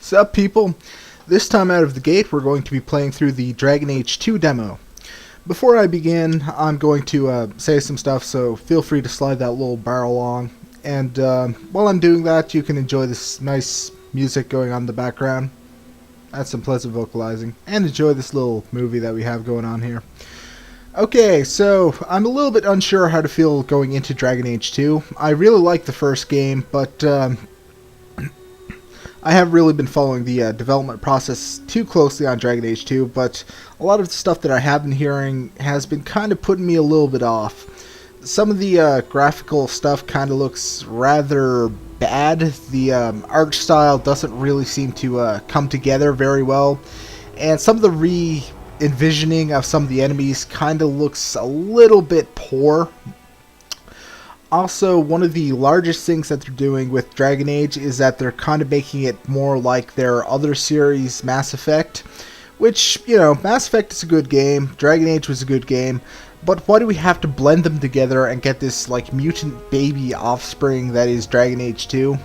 Sup people? This time out of the gate we're going to be playing through the Dragon Age 2 demo. Before I begin, I'm going to say some stuff, so feel free to slide that little bar along. And while I'm doing that, you can enjoy this nice music going on in the background. That's some pleasant vocalizing. And enjoy this little movie that we have going on here. Okay, so I'm a little bit unsure how to feel going into Dragon Age 2. I really like the first game, but I haven't really been following the development process too closely on Dragon Age 2, but a lot of the stuff that I have been hearing has been kind of putting me a little bit off. Some of the graphical stuff kind of looks rather bad. The art style doesn't really seem to come together very well, and some of the re-envisioning of some of the enemies kind of looks a little bit poor. Also, one of the largest things that they're doing with Dragon Age is that they're kind of making it more like their other series, Mass Effect. Which, you know, Mass Effect is a good game, Dragon Age was a good game, but why do we have to blend them together and get this, like, mutant baby offspring that is Dragon Age 2?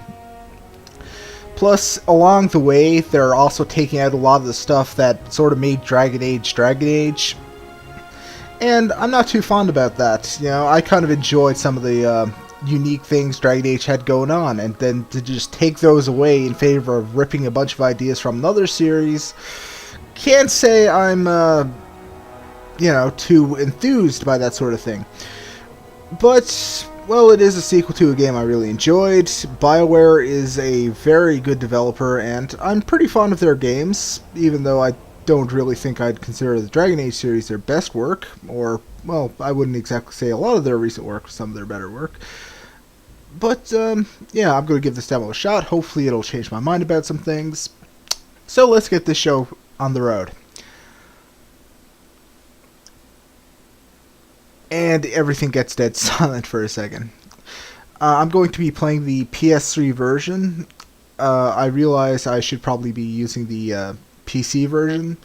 Plus, along the way, they're also taking out a lot of the stuff that sort of made Dragon Age. And I'm not too fond about that. You know, I kind of enjoyed some of the unique things Dragon Age had going on, and then to just take those away in favor of ripping a bunch of ideas from another series, can't say I'm, you know, too enthused by that sort of thing. But, well, it is a sequel to a game I really enjoyed. BioWare is a very good developer, and I'm pretty fond of their games, even though I don't really think I'd consider the Dragon Age series their best work, or, well, I wouldn't exactly say a lot of their recent work was some of their better work. But, yeah, I'm going to give this demo a shot. Hopefully it'll change my mind about some things. So let's get this show on the road. And everything gets dead silent for a second. I'm going to be playing the PS3 version. I realize I should probably be using the PC version,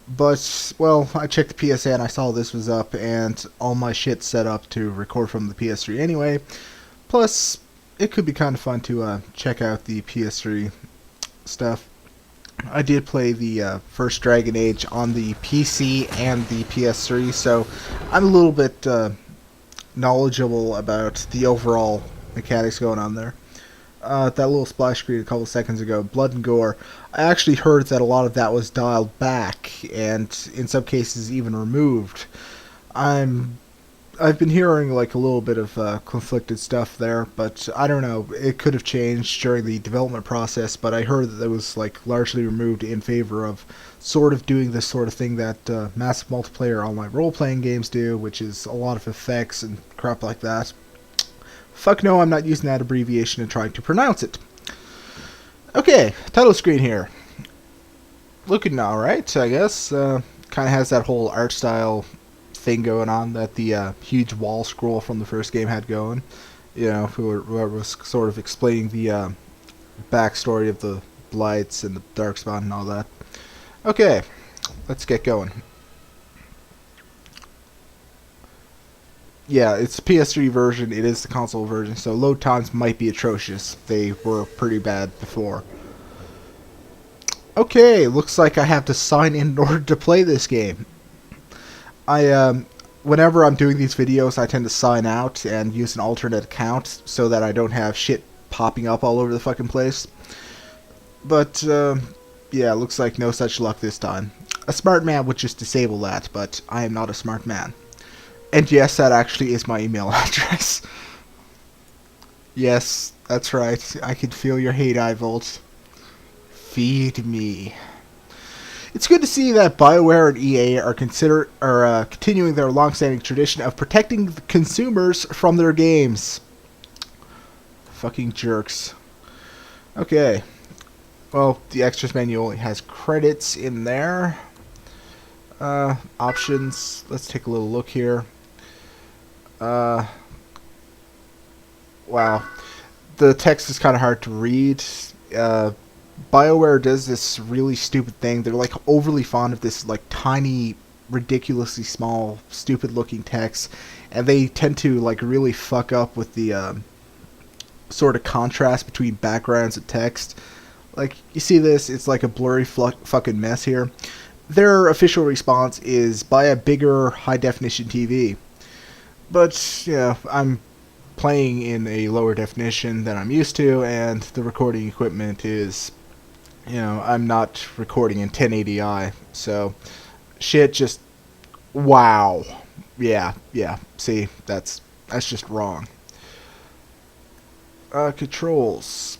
but, well, I checked the PSA and I saw this was up, and all my shit's set up to record from the PS3 anyway. Plus, it could be kind of fun to check out the PS3 stuff. I did play the first Dragon Age on the PC and the PS3, so I'm a little bit knowledgeable about the overall mechanics going on there. That little splash screen a couple seconds ago, blood and gore, I actually heard that a lot of that was dialed back, and in some cases even removed. I've been hearing like a little bit of conflicted stuff there, but I don't know, it could have changed during the development process, but I heard that it was like largely removed in favor of sort of doing this sort of thing that massive multiplayer online role-playing games do, which is a lot of effects and crap like that. Fuck no, I'm not using that abbreviation and trying to pronounce it. Okay, title screen here. Looking alright, I guess. Kind of has that whole art style thing going on that the huge wall scroll from the first game had going. You know, whoever was sort of explaining the backstory of the Blights and the Darkspawn and all that. Okay, let's get going. Yeah, it's the PS3 version, it is the console version, so load times might be atrocious. They were pretty bad before. Okay, looks like I have to sign in order to play this game. Whenever I'm doing these videos, I tend to sign out and use an alternate account so that I don't have shit popping up all over the fucking place. But, yeah, looks like no such luck this time. A smart man would just disable that, but I am not a smart man. And yes, that actually is my email address. Yes, that's right. I can feel your hate, iVolt. Feed me. It's good to see that BioWare and EA are continuing their long-standing tradition of protecting the consumers from their games. Fucking jerks. Okay. Well, the extras menu only has credits in there. Options. Let's take a little look here. Wow. The text is kind of hard to read. BioWare does this really stupid thing. They're like overly fond of this like tiny, ridiculously small, stupid looking text, and they tend to like really fuck up with the sort of contrast between backgrounds and text. Like, you see this, it's like a blurry fucking mess here. Their official response is buy a bigger high-definition TV. But, you know, I'm playing in a lower definition than I'm used to, and the recording equipment is, you know, I'm not recording in 1080i, so shit just, wow. Yeah, see, that's just wrong. Controls.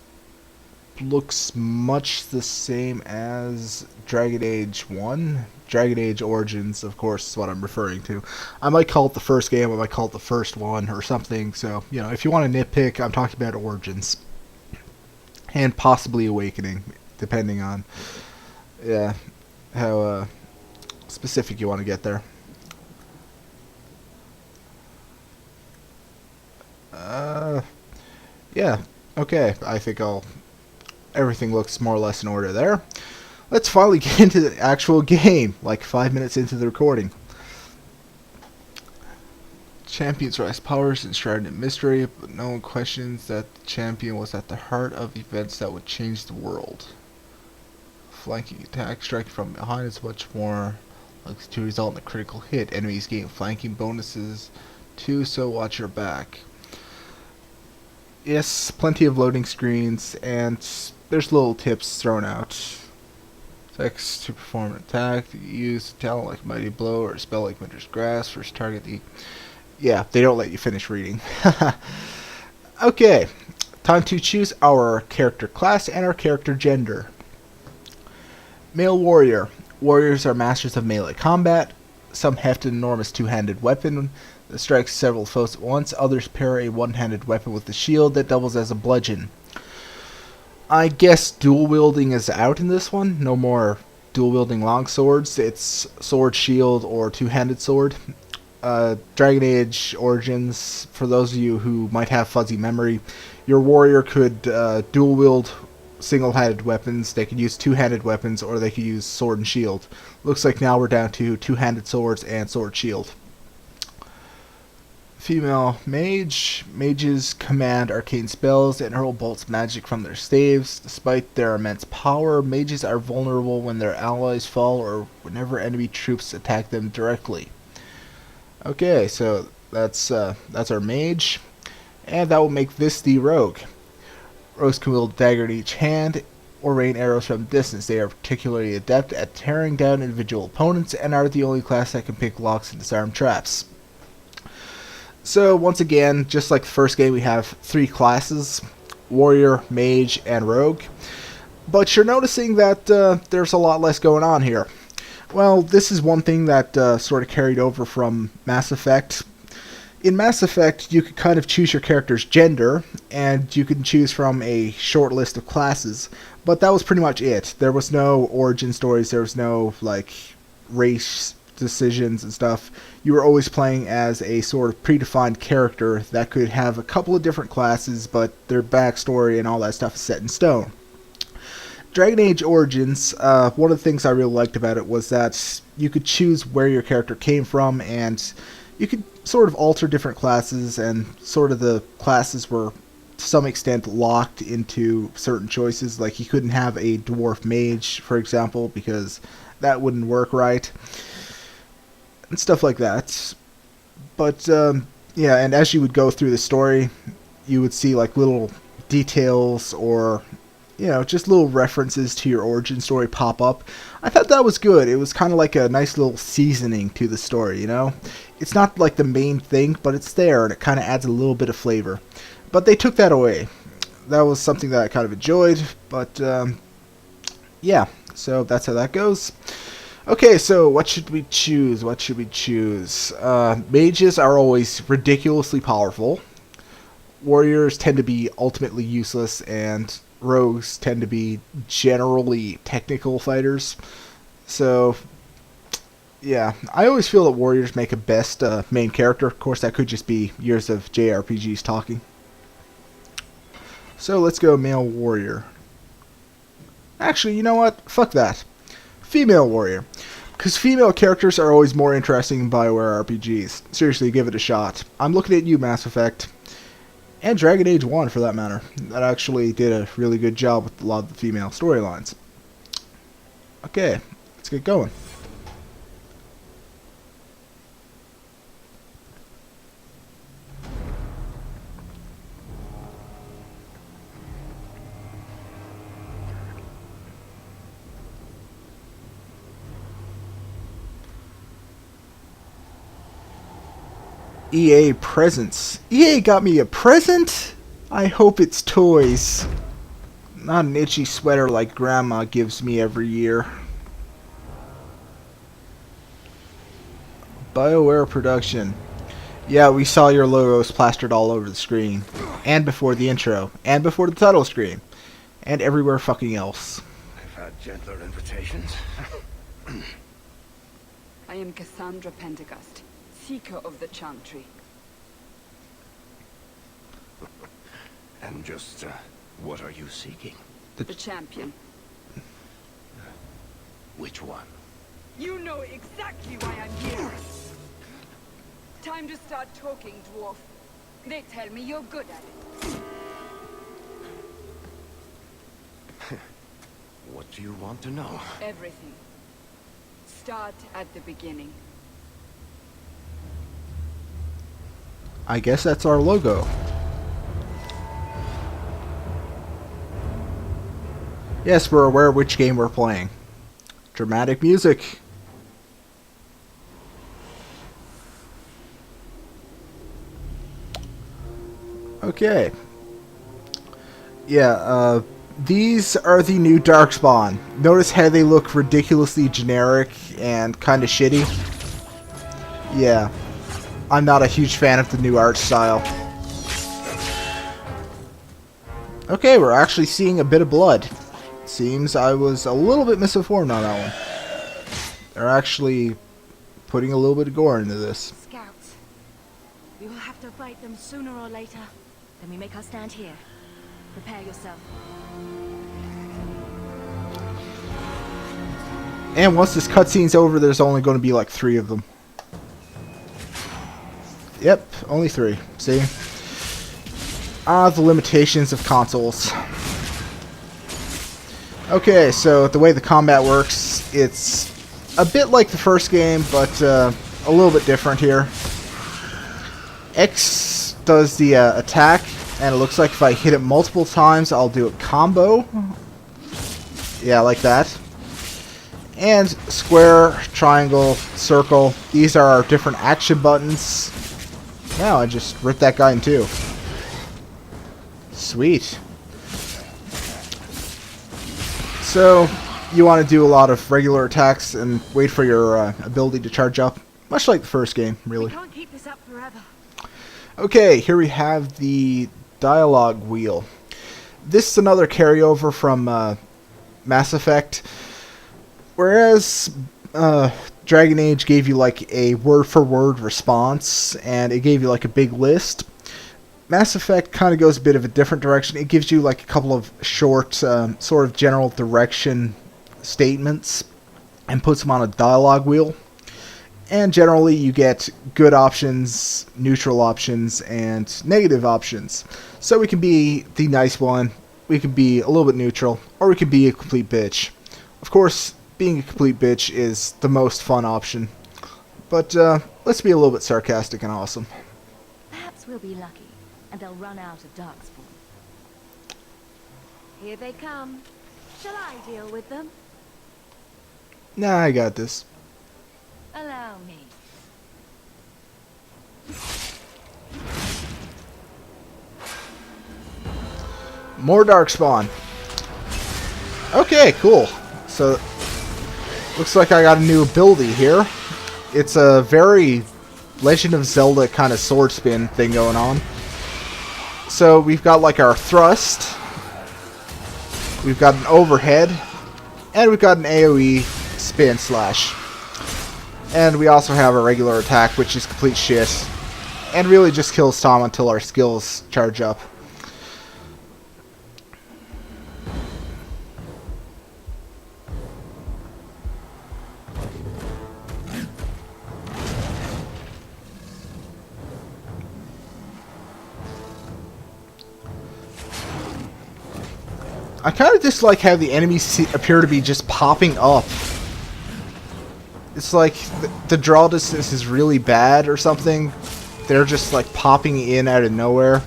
Looks much the same as Dragon Age 1. Dragon Age Origins, of course, is what I'm referring to. I might call it the first game, I might call it the first one, or something, so, you know, if you want to nitpick, I'm talking about Origins. And possibly Awakening, depending on, yeah, how specific you want to get there. Yeah, okay, I think everything looks more or less in order there. Let's finally get into the actual game, like 5 minutes into the recording. Champion's rise powers enshrouded in mystery, but no one questions that the champion was at the heart of events that would change the world. Flanking attack, striking from behind is much more likely to result in a critical hit. Enemies gain flanking bonuses too, so watch your back. Yes, plenty of loading screens, and there's little tips thrown out. Text to perform an attack, use a talent like Mighty Blow or a spell like Winter's Grasp. First target the... Yeah, they don't let you finish reading. Okay, time to choose our character class and our character gender. Male warrior. Warriors are masters of melee combat. Some heft an enormous two-handed weapon that strikes several foes at once. Others pair a one-handed weapon with a shield that doubles as a bludgeon. I guess dual wielding is out in this one. No more dual wielding long swords. It's sword, shield, or two-handed sword. Dragon Age Origins, for those of you who might have fuzzy memory, your warrior could dual wield single-handed weapons. They could use two-handed weapons, or they could use sword and shield. Looks like now we're down to two-handed swords and sword shield. Female mage. Mages command arcane spells and hurl bolts of magic from their staves. Despite their immense power, mages are vulnerable when their allies fall or whenever enemy troops attack them directly. Okay, so that's our mage, and that will make this the rogue. Rogues can wield a dagger in each hand or rain arrows from distance. They are particularly adept at tearing down individual opponents and are the only class that can pick locks and disarm traps. So once again, just like the first game, we have three classes: warrior, mage, and rogue. But you're noticing that there's a lot less going on here. Well, this is one thing that sort of carried over from Mass Effect. In Mass Effect, you could kind of choose your character's gender, and you could choose from a short list of classes, but that was pretty much it. There was no origin stories, there was no, like, race decisions and stuff. You were always playing as a sort of predefined character that could have a couple of different classes, but their backstory and all that stuff is set in stone. Dragon Age Origins, one of the things I really liked about it was that you could choose where your character came from, and you could sort of alter different classes, and sort of the classes were to some extent locked into certain choices. Like, you couldn't have a dwarf mage, for example, because that wouldn't work right, and stuff like that. But yeah, and as you would go through the story, you would see like little details or, you know, just little references to your origin story pop up. I thought that was good. It was kind of like a nice little seasoning to the story, you know? It's not like the main thing, but it's there, and it kind of adds a little bit of flavor. But they took that away. That was something that I kind of enjoyed, but yeah, so that's how that goes. Okay, so what should we choose? What should we choose? Mages are always ridiculously powerful. Warriors tend to be ultimately useless, and rogues tend to be generally technical fighters. So, yeah, I always feel that warriors make a best main character. Of course, that could just be years of JRPGs talking. So let's go male warrior. Actually, you know what? Fuck that. Female warrior. Because female characters are always more interesting in BioWare RPGs. Seriously, give it a shot. I'm looking at you, Mass Effect. And Dragon Age 1, for that matter. That actually did a really good job with a lot of the female storylines. Okay, let's get going. EA presents. EA got me a present? I hope it's toys. Not an itchy sweater like Grandma gives me every year. BioWare production. Yeah, we saw your logos plastered all over the screen. And before the intro. And before the title screen. And everywhere fucking else. I've had gentler invitations. I am Cassandra Pentecost, Seeker of the Chantry. And just, what are you seeking? The champion. Which one? You know exactly why I'm here. Time to start talking, dwarf. They tell me you're good at it. What do you want to know? Everything. Start at the beginning. I guess that's our logo. Yes, we're aware which game we're playing. Dramatic music. Okay. Yeah, these are the new Darkspawn. Notice how they look ridiculously generic and kind of shitty? Yeah. I'm not a huge fan of the new art style. Okay, we're actually seeing a bit of blood. Seems I was a little bit misinformed on that one. They're actually putting a little bit of gore into this. Scouts. We will have to fight them sooner or later. Then we make our stand here. Prepare yourself. And once this cutscene's over, there's only going to be like 3 of them. Yep, only 3. See? The limitations of consoles. Okay, so the way the combat works, it's a bit like the first game, but a little bit different here. X does the attack, and it looks like if I hit it multiple times, I'll do a combo. Yeah, like that. And square, triangle, circle, these are our different action buttons. Now I just ripped that guy in 2. Sweet. So, you want to do a lot of regular attacks and wait for your ability to charge up. Much like the first game, really. We can't keep this up forever. Okay, here we have the dialogue wheel. This is another carryover from Mass Effect. Whereas Dragon Age gave you like a word-for-word response, and it gave you like a big list, Mass Effect kind of goes a bit of a different direction. It gives you like a couple of short, sort of general direction statements and puts them on a dialogue wheel. And generally you get good options, neutral options, and negative options. So we can be the nice one, we can be a little bit neutral, or we can be a complete bitch. Of course, being a complete bitch is the most fun option. But let's be a little bit sarcastic and awesome. Perhaps we'll be lucky, and they'll run out of Darkspawn. Here they come. Shall I deal with them? Nah, I got this. Allow me. More Darkspawn. Okay, cool. So, looks like I got a new ability here. It's a very Legend of Zelda kind of sword spin thing going on. So, we've got like our thrust. We've got an overhead. And we've got an AoE spin slash. And we also have a regular attack, which is complete shit. And really just kills Tom until our skills charge up. I kind of dislike how the enemies appear to be just popping up. It's like the draw distance is really bad or something. They're just like popping in out of nowhere.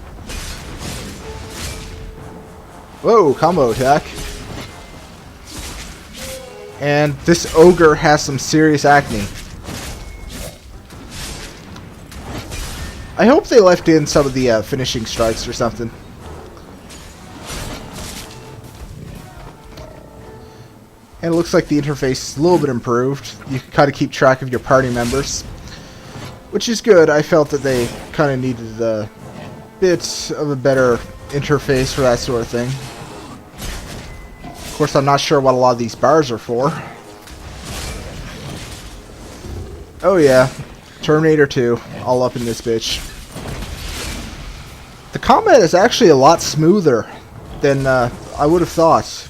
Whoa, combo attack. And this ogre has some serious acne. I hope they left in some of the finishing strikes or something. And it looks like the interface is a little bit improved. You can kind of keep track of your party members, which is good. I felt that they kind of needed a bit of a better interface for that sort of thing. Of course, I'm not sure what a lot of these bars are for. Oh yeah, Terminator 2, all up in this bitch. The combat is actually a lot smoother than I would have thought.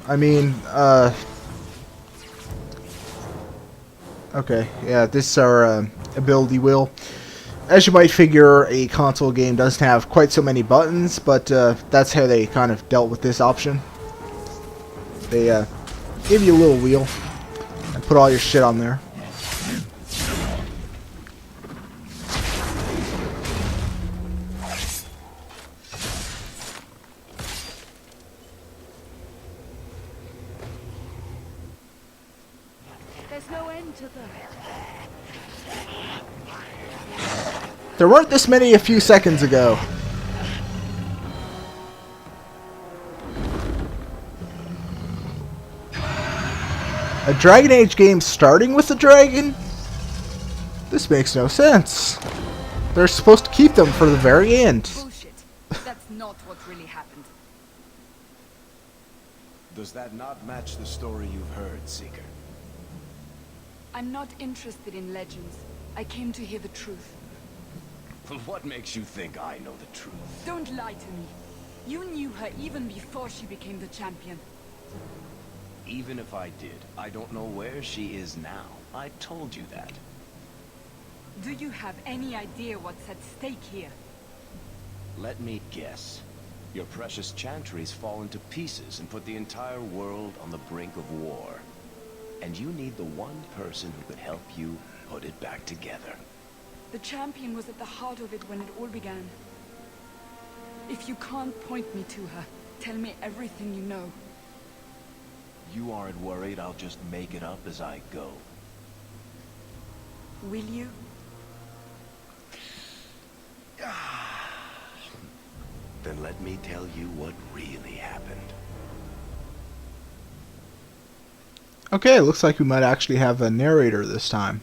I mean, okay, yeah, this is our ability wheel. As you might figure, a console game doesn't have quite so many buttons, but that's how they kind of dealt with this option. They give you a little wheel and put all your shit on there. There's no end to them. There weren't this many a few seconds ago. A Dragon Age game starting with a dragon? This makes no sense. They're supposed to keep them for the very end. Bullshit. That's not what really happened. Does that not match the story you've heard, Seeker? I'm not interested in legends. I came to hear the truth. What makes you think I know the truth? Don't lie to me. You knew her even before she became the champion. Even if I did, I don't know where she is now. I told you that. Do you have any idea what's at stake here? Let me guess. Your precious chantries fallen to pieces and put the entire world on the brink of war. And you need the one person who could help you put it back together. The champion was at the heart of it when it all began. If you can't point me to her, tell me everything you know. You aren't worried I'll just make it up as I go? Will you? Then let me tell you what really happened. Okay, looks like we might actually have a narrator this time.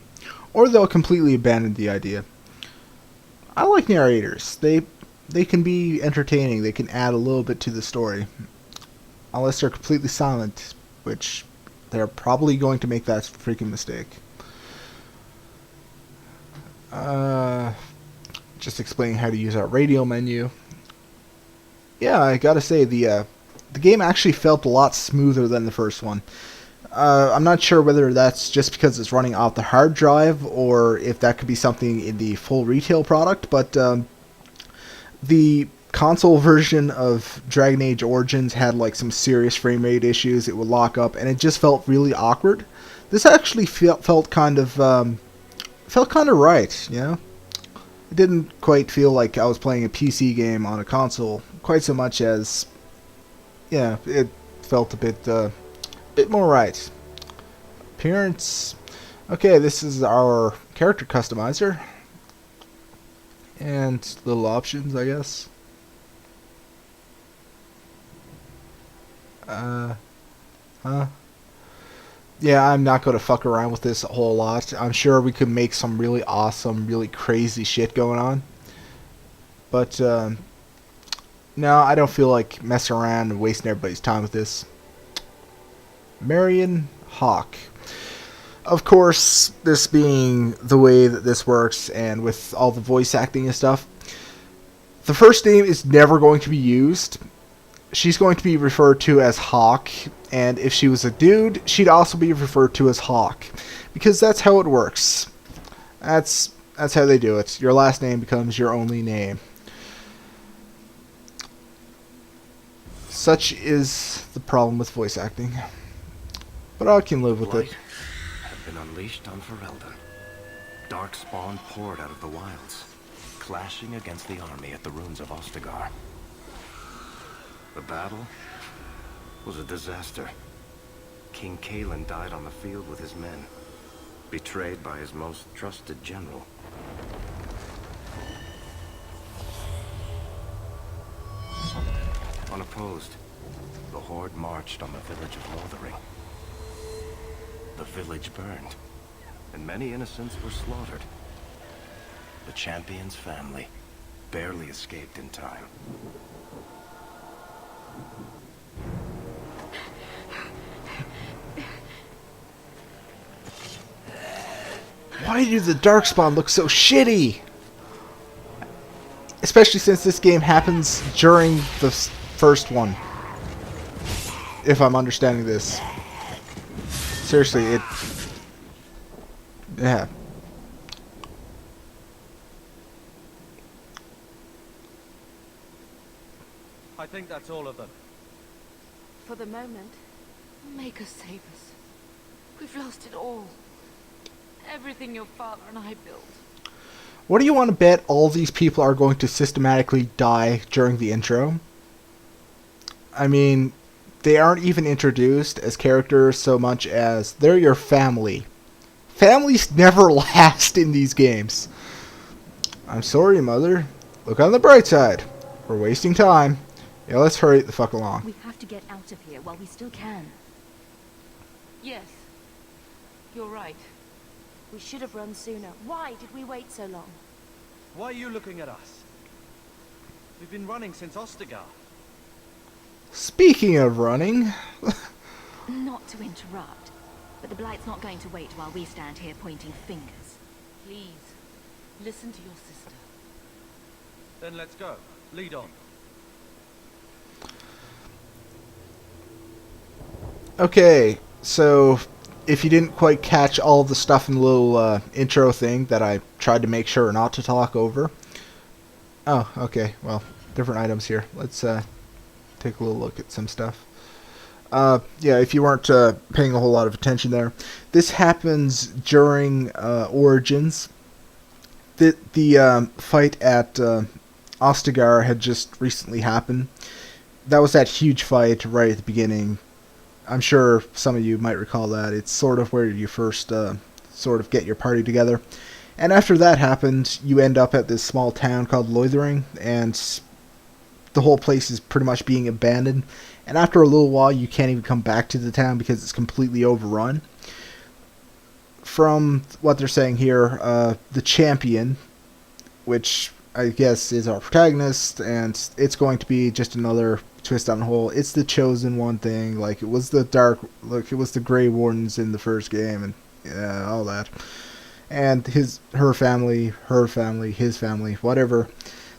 Or they'll completely abandon the idea. I like narrators. They can be entertaining. They can add a little bit to the story. Unless they're completely silent, which they're probably going to make that freaking mistake. Just explaining how to use our radio menu. Yeah, I gotta say, the game actually felt a lot smoother than the first one. I'm not sure whether that's just because it's running off the hard drive or if that could be something in the full retail product, but the console version of Dragon Age Origins had like some serious frame rate issues. It would lock up and it just felt really awkward. This actually felt kind of right, you know? It didn't quite feel like I was playing a PC game on a console quite so much as, yeah, it felt a bit more right. Appearance. Okay, this is our character customizer. And little options, I guess. Yeah, I'm not going to fuck around with this a whole lot. I'm sure we could make some really awesome, really crazy shit going on. But, no, I don't feel like messing around and wasting everybody's time with this. Marion Hawk. Of course, this being the way that this works, and with all the voice acting and stuff, the first name is never going to be used. She's going to be referred to as Hawk, and if she was a dude, she'd also be referred to as Hawk, because that's how it works. That's how they do it. Your last name becomes your only name. Such is the problem with voice acting. But I can live with Blight it. had been unleashed on Ferelden. Darkspawn poured out of the wilds, clashing against the army at the ruins of Ostagar. The battle was a disaster. King Cailan died on the field with his men, betrayed by his most trusted general. Unopposed, the Horde marched on the village of Lothering. The village burned, and many innocents were slaughtered. The champion's family barely escaped in time. Why do the Darkspawn look so shitty? Especially since this game happens during the first one. If I'm understanding this. Seriously, it... Yeah. I think that's all of them. For the moment, make us save us. We've lost it all. Everything your father and I built. What do you want to bet all these people are going to systematically die during the intro? I mean, they aren't even introduced as characters so much as they're your family. Families never last in these games. I'm sorry, Mother. Look on the bright side. We're wasting time. Yeah, let's hurry the fuck along. We have to get out of here while we still can. Yes. You're right. We should have run sooner. Why did we wait so long? Why are you looking at us? We've been running since Ostagar. Speaking of running... Not to interrupt, but the Blight's not going to wait while we stand here pointing fingers. Please, listen to your sister. Then let's go. Lead on. Okay, so... If you didn't quite catch all of the stuff in the little intro thing that I tried to make sure not to talk over. Oh, okay. Well, different items here. Let's take a little look at some stuff. Yeah, if you weren't paying a whole lot of attention there. This happens during Origins. The fight at Ostagar had just recently happened. That was that huge fight right at the beginning. I'm sure some of you might recall that. It's sort of where you first sort of get your party together. And after that happened, you end up at this small town called Lothering, and the whole place is pretty much being abandoned. And after a little while, you can't even come back to the town because it's completely overrun. From what they're saying here, the champion, which I guess is our protagonist, and it's going to be just another twist on the whole. It's the chosen one thing, like it was the Grey Wardens in the first game, and yeah, all that. And her family, his family, whatever,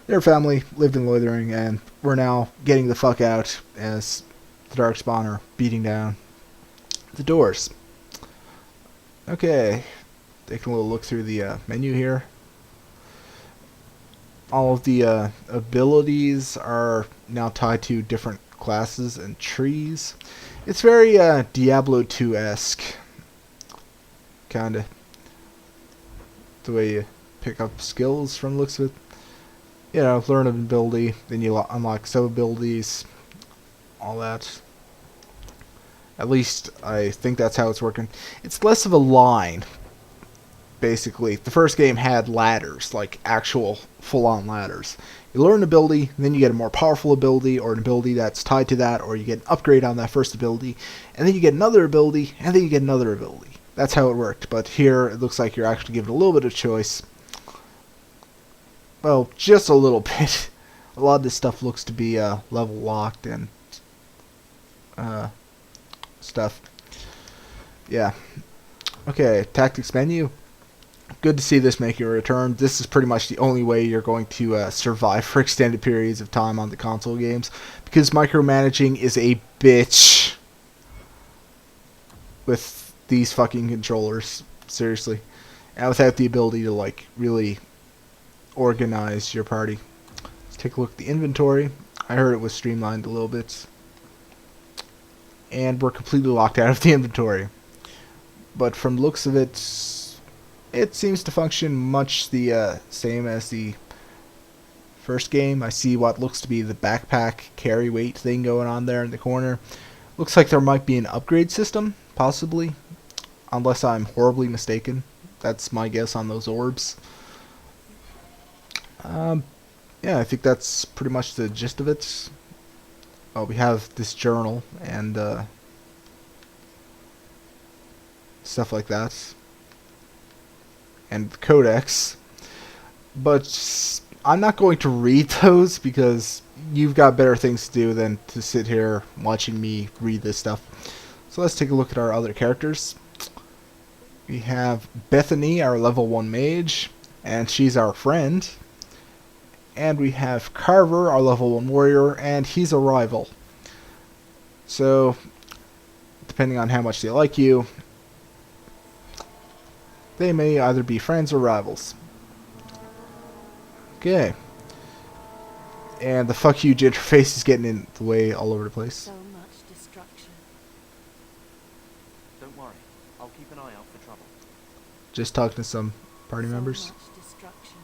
their family lived in Lothering, and we're now getting the fuck out as the Darkspawn are beating down the doors. Okay, taking a little look through the menu here. All of the abilities are now tied to different classes and trees. It's very Diablo 2-esque, kinda. The way you pick up skills from the looks of it. You know, learn an ability, then you unlock sub-abilities, all that. At least, I think that's how it's working. It's less of a line, basically. The first game had ladders, like actual full-on ladders. You learn an ability, then you get a more powerful ability, or an ability that's tied to that, or you get an upgrade on that first ability, and then you get another ability, and then you get another ability. That's how it worked, but here it looks like you're actually given a little bit of choice. Well, just a little bit. A lot of this stuff looks to be level locked and stuff. Yeah. Okay, tactics menu. Good to see this making a return. This is pretty much the only way you're going to survive for extended periods of time on the console games, because micromanaging is a bitch with these fucking controllers. Seriously. And without the ability to, like, really organize your party. Let's take a look at the inventory. I heard it was streamlined a little bit. and we're completely locked out of the inventory. But from the looks of it, it seems to function much the same as the first game. I see what looks to be the backpack carry weight thing going on there in the corner. Looks like there might be an upgrade system, possibly, unless I'm horribly mistaken. That's my guess on those orbs. Yeah, I think that's pretty much the gist of it. Oh, we have this journal and stuff like that, and the codex. But I'm not going to read those because you've got better things to do than to sit here watching me read this stuff. So let's take a look at our other characters. We have Bethany, our level 1 mage, and she's our friend. And we have Carver, our level 1 warrior, and he's a rival. So, depending on how much they like you, they may either be friends or rivals. Okay. And the fuck you interface is getting in the way all over the place. So much destruction. Don't worry. I'll keep an eye out for trouble. Just talking to some party members. So much destruction.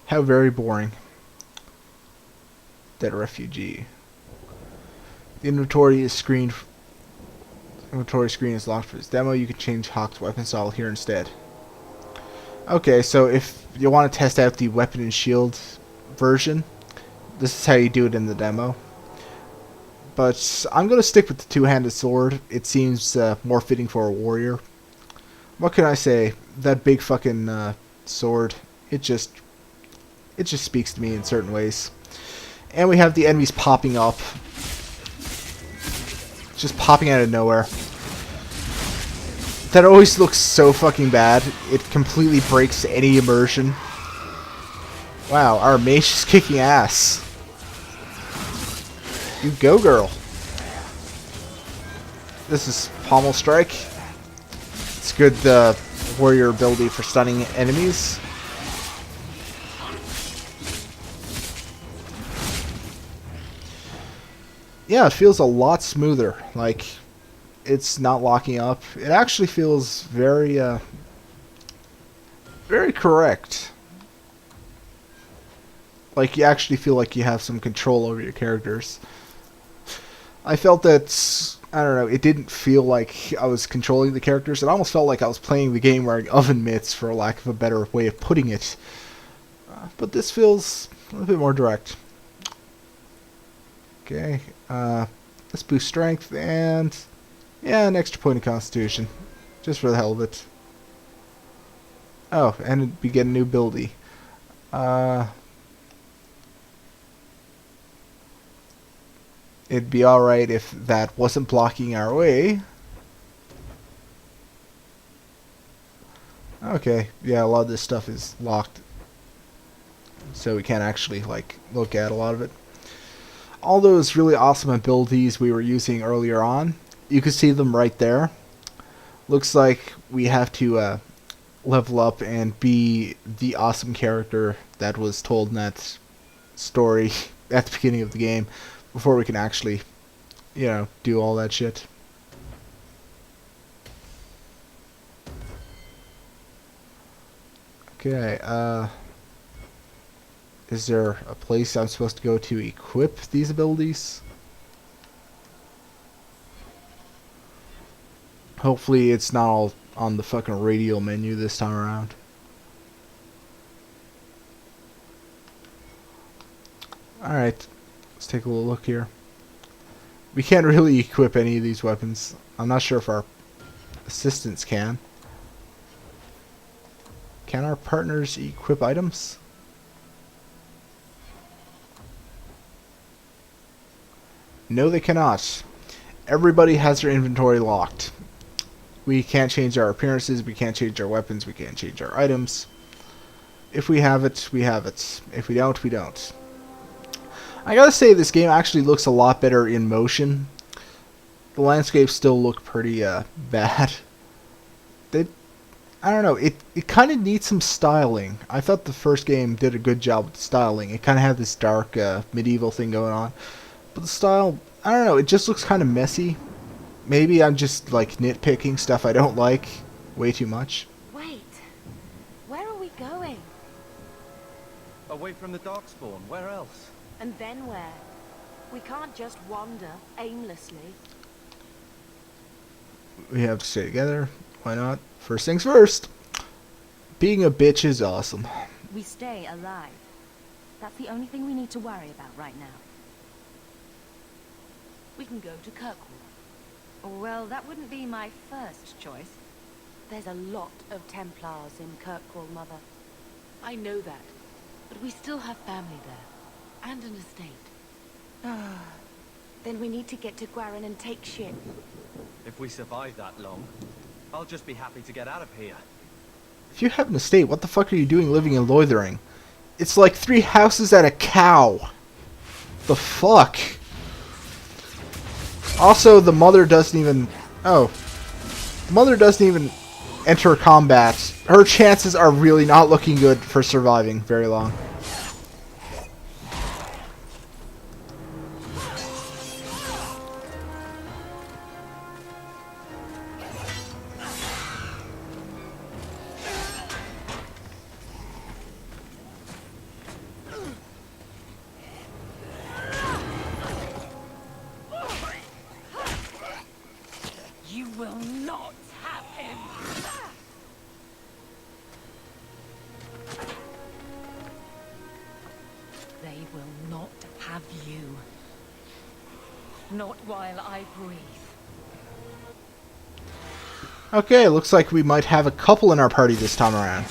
How very boring. That refugee. The inventory is screened. Inventory screen is locked for this demo. You can change Hawk's weapon style here instead. Okay, so if you want to test out the weapon and shield version, this is how you do it in the demo. But I'm going to stick with the two-handed sword. It seems more fitting for a warrior. What can I say? That big fucking sword, it just speaks to me in certain ways. And we have the enemies popping up. Just popping out of nowhere. That always looks so fucking bad. It completely breaks any immersion. Wow, our mage is kicking ass. You go, girl. This is Pommel Strike. It's good warrior ability for stunning enemies. Yeah, it feels a lot smoother. Like, it's not locking up. It actually feels very, very correct. Like, you actually feel like you have some control over your characters. I felt that, I don't know, it didn't feel like I was controlling the characters. It almost felt like I was playing the game wearing oven mitts, for lack of a better way of putting it. But this feels a little bit more direct. Okay, let's boost strength and, yeah, an extra point of constitution. Just for the hell of it. Oh, and we get a new ability. It'd be alright if that wasn't blocking our way. Okay, yeah, a lot of this stuff is locked. So we can't actually, like, look at a lot of it. All those really awesome abilities we were using earlier on, you can see them right there. Looks like we have to level up and be the awesome character that was told in that story at the beginning of the game before we can actually, you know, do all that shit. Okay, is there a place I'm supposed to go to equip these abilities? Hopefully it's not all on the fucking radial menu this time around. Alright, let's take a little look here. We can't really equip any of these weapons. I'm not sure if our assistants can. Can our partners equip items? No, they cannot. Everybody has their inventory locked. We can't change our appearances, we can't change our weapons, we can't change our items. If we have it, we have it. If we don't, we don't. I gotta say, this game actually looks a lot better in motion. The landscapes still look pretty bad. I don't know, it kind of needs some styling. I thought the first game did a good job with the styling. It kind of had this dark medieval thing going on. But the style, I don't know, it just looks kind of messy. Maybe I'm just, like, nitpicking stuff I don't like way too much. Wait. Where are we going? Away from the Darkspawn. Where else? And then where? We can't just wander aimlessly. We have to stay together. Why not? First things first. Being a bitch is awesome. We stay alive. That's the only thing we need to worry about right now. We can go to Kirkwall. Well, that wouldn't be my first choice. There's a lot of Templars in Kirkwall, Mother. I know that, but we still have family there, and an estate. Then we need to get to Gwaren and take ship. If we survive that long, I'll just be happy to get out of here. If you have an estate, what the fuck are you doing living in Loithering? It's like 3 houses and a cow. The fuck? Also, the mother doesn't even... Oh. The mother doesn't even enter combat. Her chances are really not looking good for surviving very long. You will not have him! They will not have you. Not while I breathe. Okay, looks like we might have a couple in our party this time around.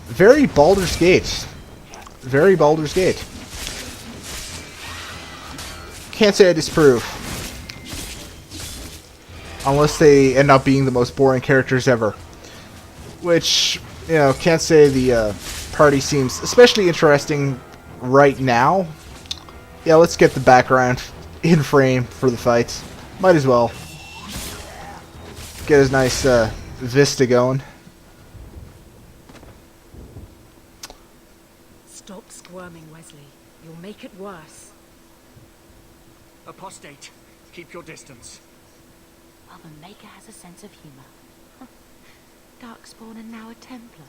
Very Baldur's Gate. Very Baldur's Gate. Can't say I disapprove. Unless they end up being the most boring characters ever. Which, you know, can't say the party seems especially interesting right now. Yeah, let's get the background in frame for the fight. Might as well. Get a nice vista going. Stop squirming, Wesley. You'll make it worse. Apostate, keep your distance. Well, the Maker has a sense of humor. Darkspawn and now a Templar.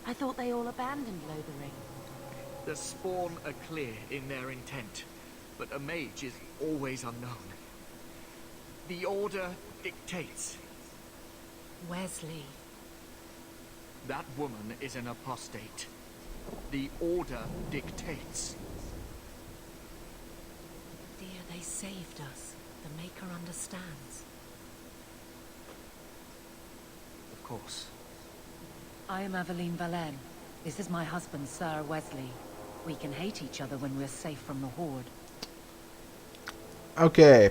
I thought they all abandoned Lothering. The Spawn are clear in their intent, but a mage is always unknown. The Order dictates. Wesley. That woman is an apostate. The Order dictates. Dear, they saved us. The Maker understands. Of course. I am Aveline Valenne. This is my husband, Sir Wesley. We can hate each other when we're safe from the Horde. Okay.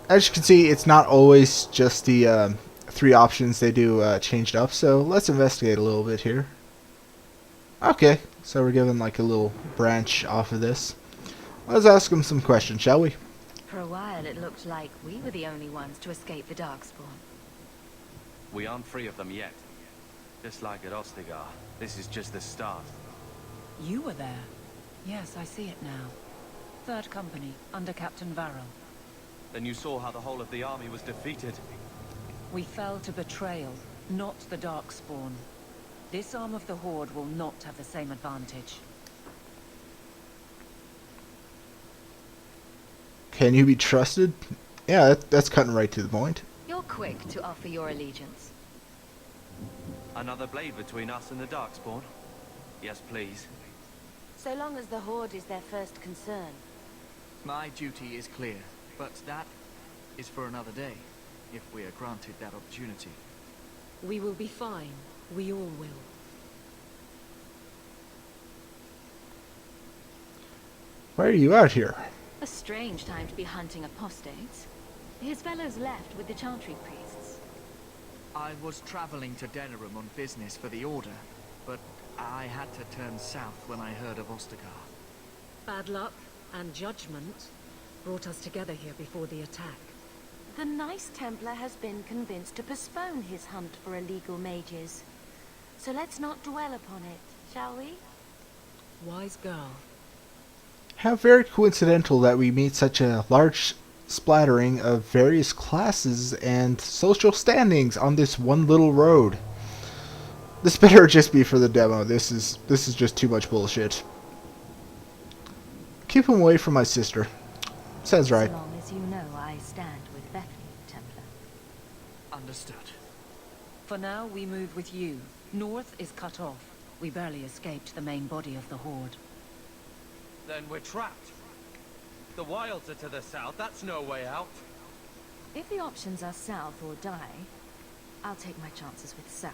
As you can see, it's not always just the 3 options. They do change it up, so let's investigate a little bit here. Okay, so we're given like a little branch off of this. Let's ask them some questions, shall we? For a while, it looked like we were the only ones to escape the Darkspawn. We aren't free of them yet. Just like at Ostagar, this is just the start. You were there. Yes, I see it now. 3rd Company, under Captain Varro. Then you saw how the whole of the army was defeated. We fell to betrayal, not the Darkspawn. This arm of the Horde will not have the same advantage. Can you be trusted? Yeah, that's cutting right to the point. You're quick to offer your allegiance. Another blade between us and the Darkspawn? Yes, please. So long as the Horde is their first concern. My duty is clear, but that is for another day, if we are granted that opportunity. We will be fine. We all will. Why are you out here? A strange time to be hunting apostates. His fellows left with the Chantry priests. I was traveling to Denerim on business for the Order, but I had to turn south when I heard of Ostagar. Bad luck and judgment brought us together here before the attack. The nice Templar has been convinced to postpone his hunt for illegal mages. So let's not dwell upon it, shall we? Wise girl. How very coincidental that we meet such a large splattering of various classes and social standings on this one little road. This better just be for the demo. This is just too much bullshit. Keep him away from my sister. Sounds right. As long as you know I stand with Bethany, Templar. Understood. For now, we move with you. North is cut off. We barely escaped the main body of the Horde. Then we're trapped. The wilds are to the south. That's no way out. If the options are south or die, I'll take my chances with south.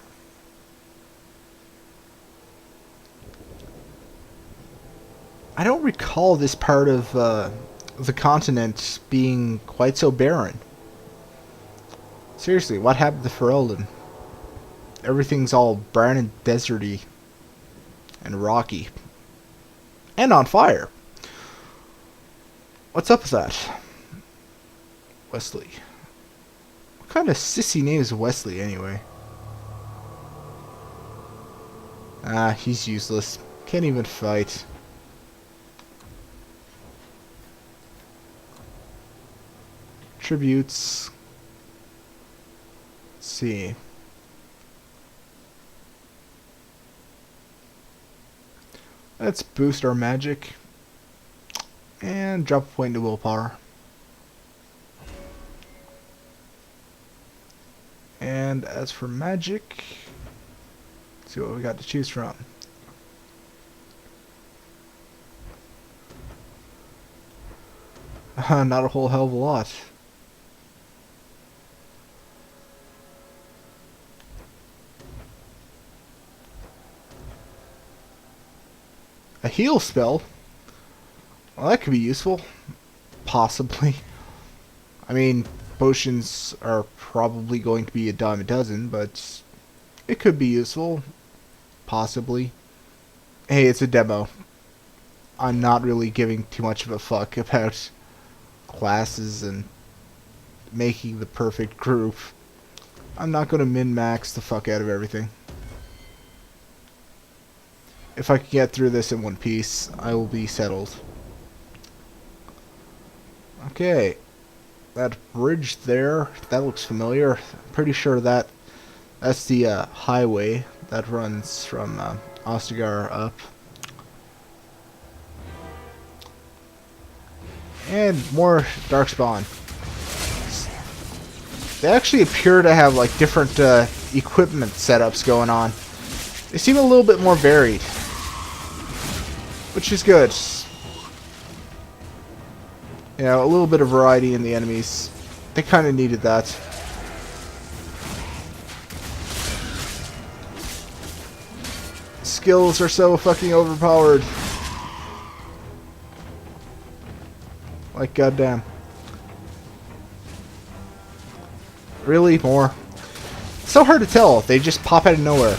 I don't recall this part of the continent being quite so barren. Seriously, what happened to Ferelden? Everything's all brown and deserty. And rocky. And on fire. What's up with that? Wesley. What kind of sissy name is Wesley anyway? Ah, he's useless. Can't even fight. Tributes. Let's see. Let's boost our magic. And drop a point to willpower. And as for magic, let's see what we got to choose from. Not a whole hell of a lot. A heal spell? Well, that could be useful. Possibly. I mean, potions are probably going to be a dime a dozen, but it could be useful. Possibly. Hey, it's a demo. I'm not really giving too much of a fuck about classes and making the perfect group. I'm not going to min-max the fuck out of everything. If I can get through this in one piece, I will be settled. Okay. That bridge there, that looks familiar. Pretty sure that's the highway that runs from Ostagar up. And more Darkspawn. They actually appear to have like different equipment setups going on. They seem a little bit more varied, which is good. You know, a little bit of variety in the enemies. They kind of needed that. Skills are so fucking overpowered. Like goddamn. Really? More? So hard to tell. They just pop out of nowhere.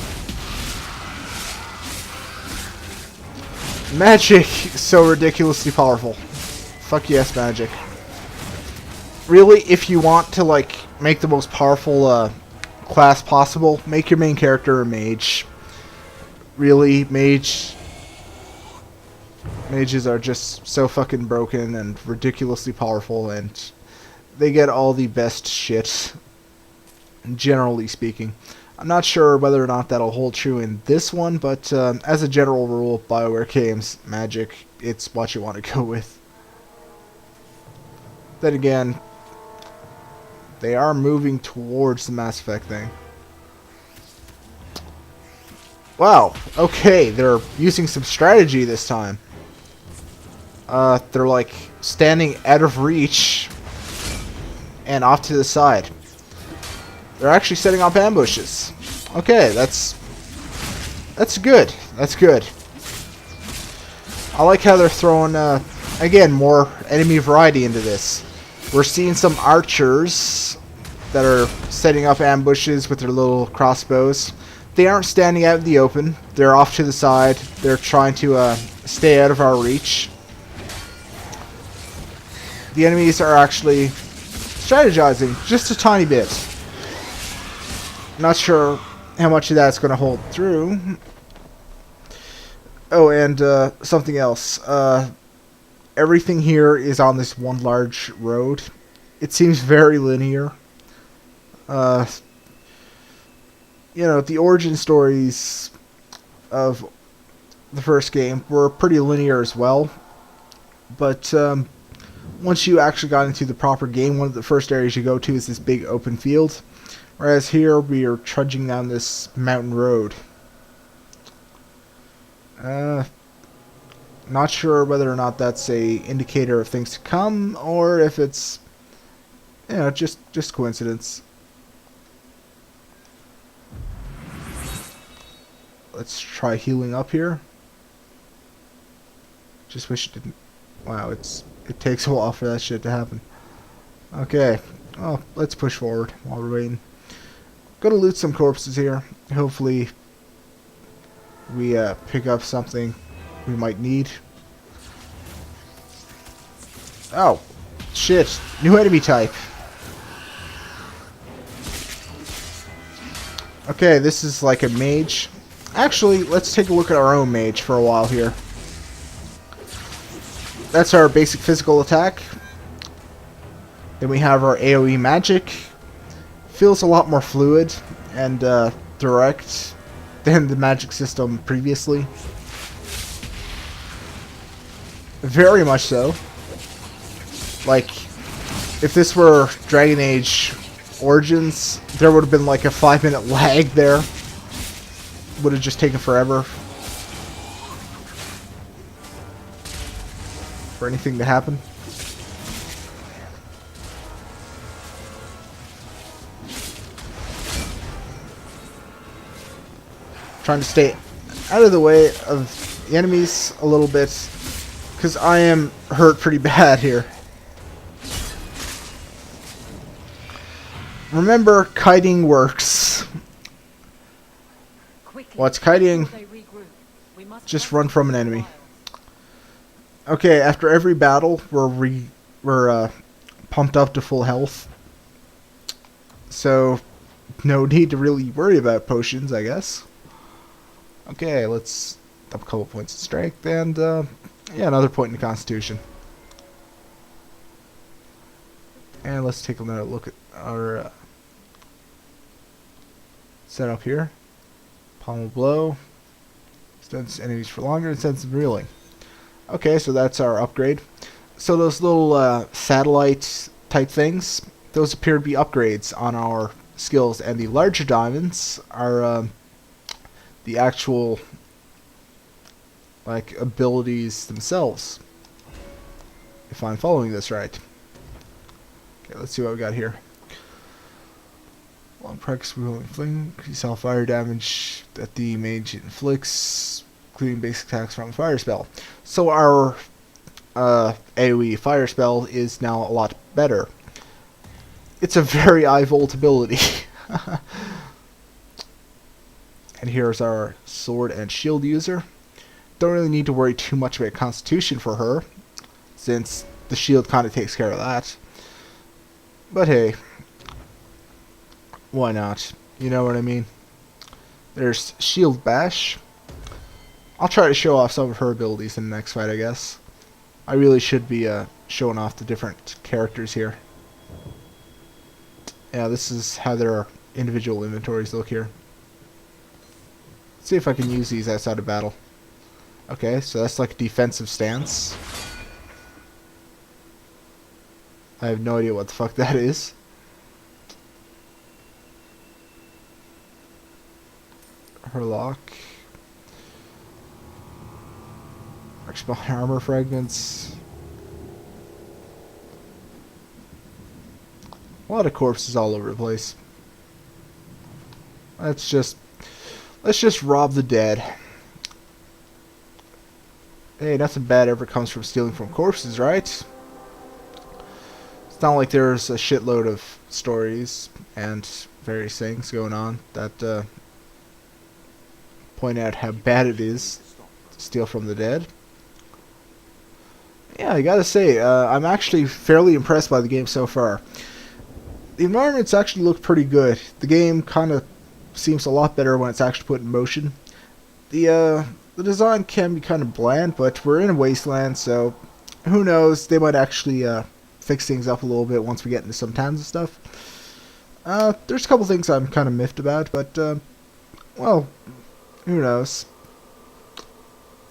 Magic! So ridiculously powerful. Fuck yes, magic. Really, if you want to, like, make the most powerful class possible, make your main character a mage. Really, mages are just so fucking broken and ridiculously powerful, and they get all the best shit, generally speaking. I'm not sure whether or not that'll hold true in this one, but as a general rule, BioWare games, magic, it's what you want to go with. Then again, they are moving towards the Mass Effect thing. Wow, okay, they're using some strategy this time. They're like standing out of reach and off to the side. They're actually setting up ambushes. Okay, that's good. That's good. I like how they're throwing, again, more enemy variety into this. We're seeing some archers that are setting up ambushes with their little crossbows. They aren't standing out in the open. They're off to the side. They're trying to stay out of our reach. The enemies are actually strategizing just a tiny bit. Not sure how much of that's going to hold through. Oh, and something else. Everything here is on this one large road. it seems very linear. You know, the origin stories of the first game were pretty linear as well. But once you actually got into the proper game, one of the first areas you go to is this big open field. Whereas here we are trudging down this mountain road. Not sure whether or not that's a indicator of things to come, or if it's, you know, just coincidence. Let's try healing up here. Just wish it didn't. Wow, it takes a while for that shit to happen. Okay, well, let's push forward while we're waiting. Gonna loot some corpses here. Hopefully, we pick up something we might need. Oh, shit! New enemy type. Okay, this is like a mage. Actually, let's take a look at our own mage for a while here. That's our basic physical attack. Then we have our AoE magic. Feels a lot more fluid and direct than the magic system previously. Very much so. Like, if this were Dragon Age Origins, there would have been like a 5-minute lag there. Would have just taken forever for anything to happen. Trying to stay out of the way of the enemies a little bit, because I am hurt pretty bad here. Remember, kiting works. What's kiting? Just run from an enemy. Okay, after every battle, we're pumped up to full health. So, no need to really worry about potions, I guess. Okay, let's up a couple points of strength and, yeah, another point in Constitution. And let's take another look at our setup here. Pommel blow. Stuns enemies for longer and sends them reeling. Okay, so that's our upgrade. So those little satellite type things, those appear to be upgrades on our skills, and the larger diamonds are the actual like abilities themselves. If I'm following this right. Okay, let's see what we got here. Long practice wielding fling, increase all fire damage that the mage inflicts, including basic attacks from a fire spell. So our AoE fire spell is now a lot better. It's a very high volt ability. And here's our sword and shield user. Don't really need to worry too much about Constitution for her, since the shield kind of takes care of that. But hey, why not? You know what I mean? There's Shield Bash. I'll try to show off some of her abilities in the next fight, I guess. I really should be showing off the different characters here. Yeah, this is how their individual inventories look here. Let's see if I can use these outside of battle. Okay, so that's like a defensive stance. I have no idea what the fuck that is. Herlock. Respawn armor fragments. A lot of corpses all over the place. Let's just rob the dead. Hey, nothing bad ever comes from stealing from corpses, right? It's not like there's a shitload of stories and various things going on that point out how bad it is to steal from the dead. Yeah, I gotta say, I'm actually fairly impressed by the game so far. The environments actually look pretty good. The game kind of seems a lot better when it's actually put in motion. The design can be kind of bland, but we're in a wasteland, so who knows? They might actually fix things up a little bit once we get into some towns and stuff. There's a couple things I'm kind of miffed about, but, well, who knows.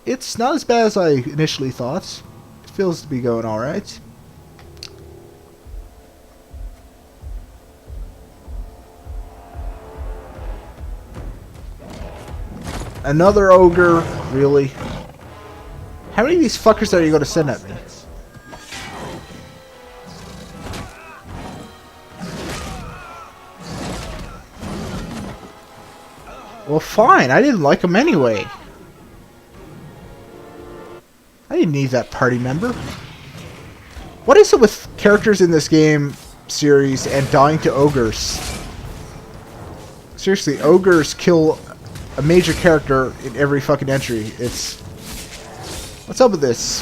It's not as bad as I initially thought. It feels to be going alright. Another ogre? Really? How many of these fuckers are you going to send at me? Well, fine. I didn't like him anyway. I didn't need that party member. What is it with characters in this game series and dying to ogres? Seriously, ogres kill a major character in every fucking entry. It's... What's up with this?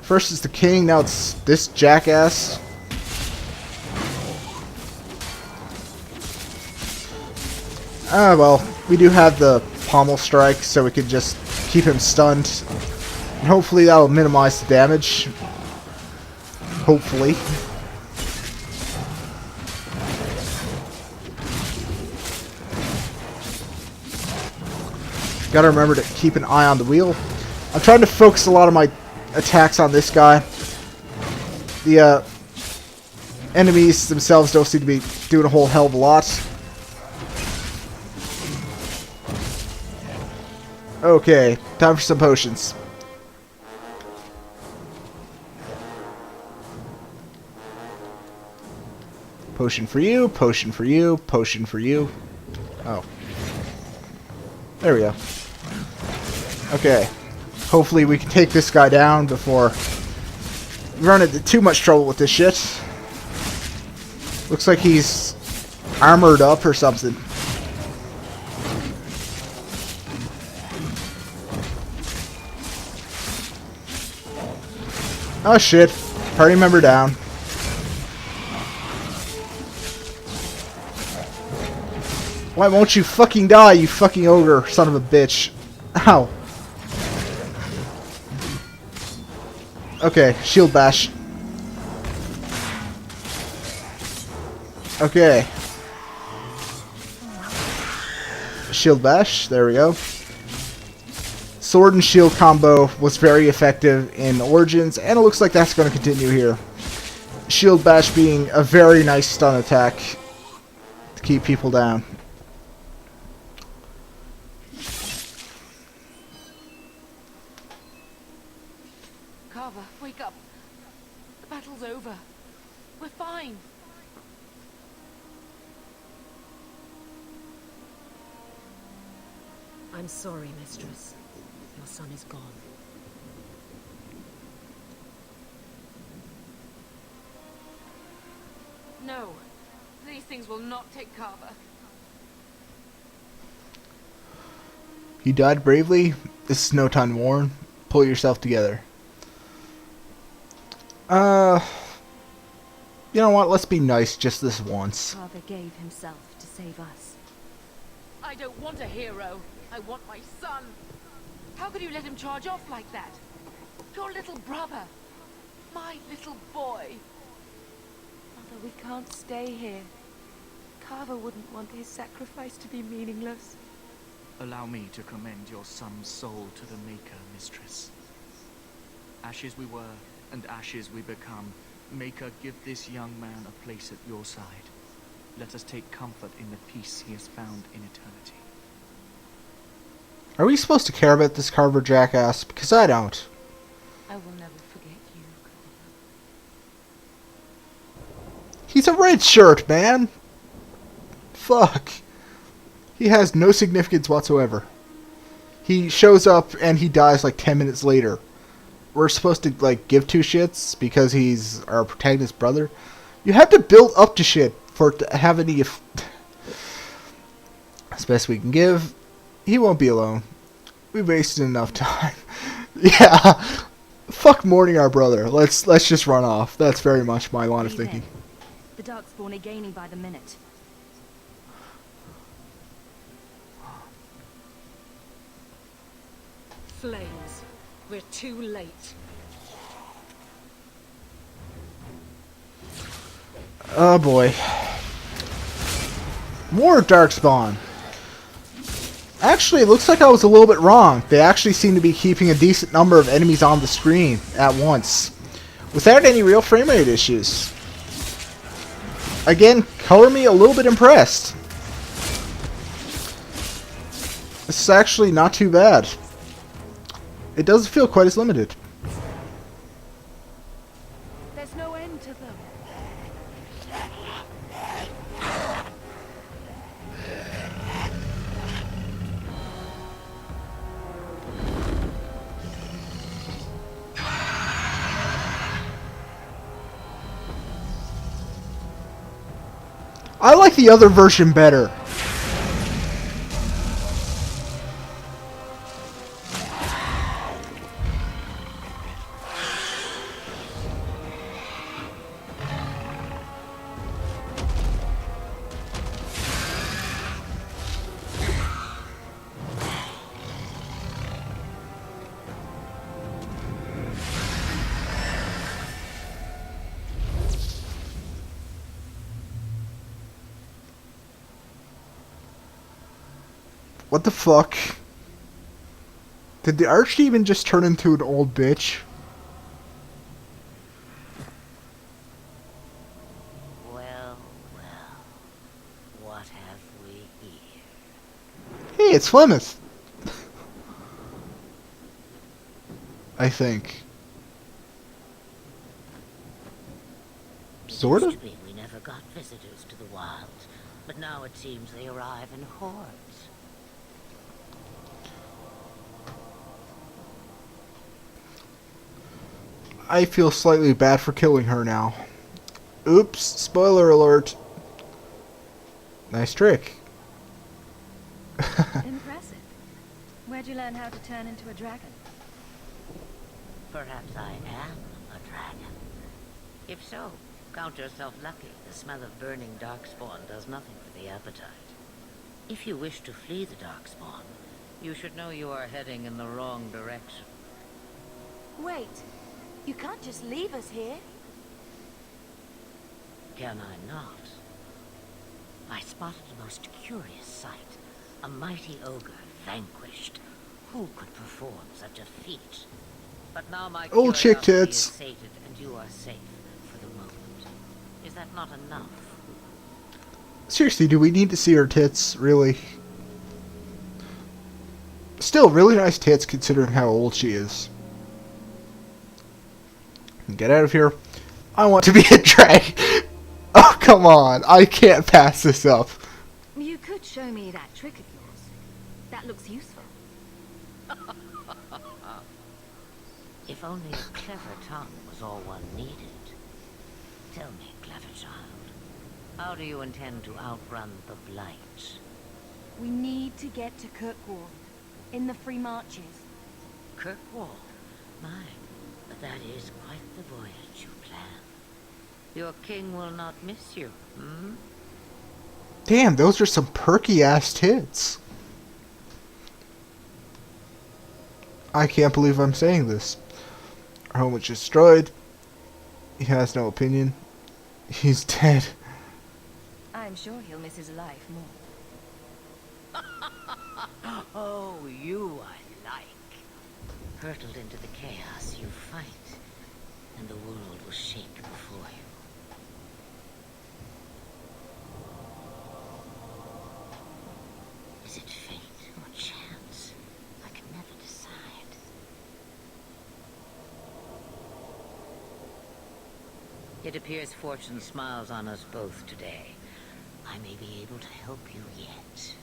First it's the king, now it's this jackass. Ah, well, we do have the pommel strike, so we can just keep him stunned. And hopefully that'll minimize the damage. Hopefully. Gotta remember to keep an eye on the wheel. I'm trying to focus a lot of my attacks on this guy. The enemies themselves don't seem to be doing a whole hell of a lot. Okay, time for some potions. Potion for you, potion for you, potion for you. Oh. There we go. Okay. Hopefully we can take this guy down before we run into too much trouble with this shit. Looks like he's armored up or something. Oh shit. Party member down. Why won't you fucking die, you fucking ogre, son of a bitch. Ow. Okay, shield bash. Okay. Shield bash, there we go. Sword and shield combo was very effective in Origins, and it looks like that's going to continue here. Shield bash being a very nice stun attack to keep people down. Carver, wake up. The battle's over. We're fine. I'm sorry, Mistress. Your son is gone. No. These things will not take Carver. He died bravely. This is no time to warn. Pull yourself together. You know what? Let's be nice just this once. Carver gave himself to save us. I don't want a hero. I want my son. How could you let him charge off like that? Your little brother. My little boy. Mother, we can't stay here. Carver wouldn't want his sacrifice to be meaningless. Allow me to commend your son's soul to the Maker, Mistress. Ashes we were, and ashes we become. Maker, give this young man a place at your side. Let us take comfort in the peace he has found in eternity. Are we supposed to care about this Carver jackass? Because I don't. I will never forget you, Carver. He's a red shirt, man. Fuck. He has no significance whatsoever. He shows up and he dies like 10 minutes later. We're supposed to like give two shits because he's our protagonist's brother. You have to build up to shit for it to have any as best we can give. He won't be alone. We wasted enough time. Yeah. Fuck mourning our brother. Let's just run off. That's very much my line of thinking. The Darkspawn are gaining by the minute. Flames. We're too late. Oh boy. More Darkspawn. Actually, it looks like I was a little bit wrong. They actually seem to be keeping a decent number of enemies on the screen at once, without any real frame rate issues. Again, color me a little bit impressed. This is actually not too bad. It doesn't feel quite as limited. There's no end to them. I like the other version better. What the fuck? Did the Archdemon just turn into an old bitch? Well, what have we here? Hey, it's Flemeth. I think. Sort of? Used to be we never got visitors to the wilds, but now it seems they arrive in hordes. I feel slightly bad for killing her now. Oops, spoiler alert. Nice trick. Impressive. Where'd you learn how to turn into a dragon? Perhaps I am a dragon. If so, count yourself lucky. The smell of burning darkspawn does nothing for the appetite. If you wish to flee the darkspawn, you should know you are heading in the wrong direction. Wait. You can't just leave us here. Can I not? I spotted a most curious sight. A mighty ogre vanquished. Who could perform such a feat? But now my Old chick curiosity tits. is sated and you are safe for the moment. Is that not enough? Seriously, do we need to see her tits? Really? Still, really nice tits considering how old she is. Get out of here. I want to be a drag. Oh, come on. I can't pass this up. You could show me that trick of yours. That looks useful. If only a clever tongue was all one needed. Tell me, clever child, how do you intend to outrun the Blight? We need to get to Kirkwall. In the Free Marches. Kirkwall? My, but that is quite the voyage you plan. Your king will not miss you, hmm? Damn, those are some perky-ass tits. I can't believe I'm saying this. Our home was destroyed. He has no opinion. He's dead. I'm sure he'll miss his life more. Oh, you I like. Hurtled into the chaos you fight, and the world will shake before you. Is it fate or chance? I can never decide. It appears fortune smiles on us both today. I may be able to help you yet.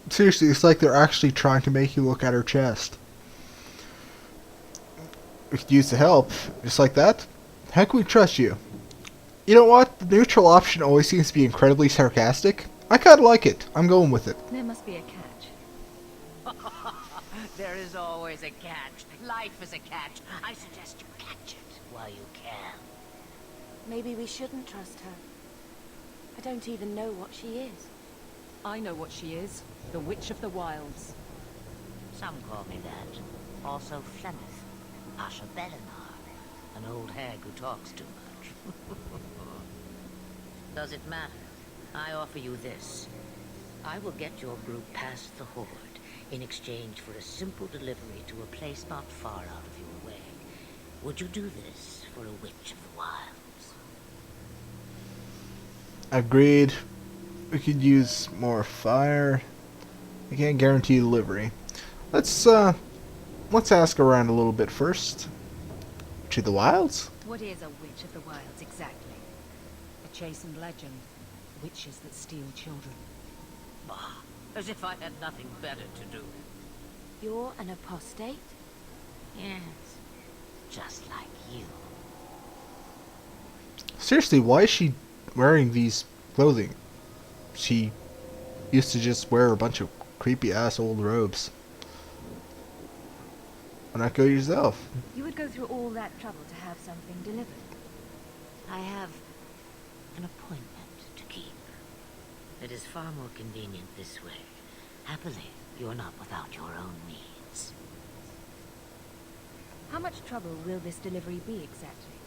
Seriously, it's like they're actually trying to make you look at her chest. We could use the help. Just like that. How can we trust you? You know what? The neutral option always seems to be incredibly sarcastic. I kinda like it. I'm going with it. There must be a catch. There is always a catch. Life is a catch. I suggest you catch it while you can. Maybe we shouldn't trust her. I don't even know what she is. I know what she is. The Witch of the Wilds. Some call me that. Also Flemeth. Asha Belinar. An old hag who talks too much. Does it matter? I offer you this. I will get your group past the Horde in exchange for a simple delivery to a place not far out of your way. Would you do this for a Witch of the Wilds? Agreed. We could use more fire. I can't guarantee delivery. Let's ask around a little bit first. To the Wilds? What is a Witch of the Wilds exactly? A chastened legend. Witches that steal children. Bah, as if I had nothing better to do. You're an apostate? Yes, just like you. Seriously, why is she wearing these clothing? She used to just wear a bunch of creepy ass old robes. Why not go yourself? You would go through all that trouble to have something delivered? I have an appointment to keep. It is far more convenient this way. Happily, you're not without your own means. How much trouble will this delivery be exactly?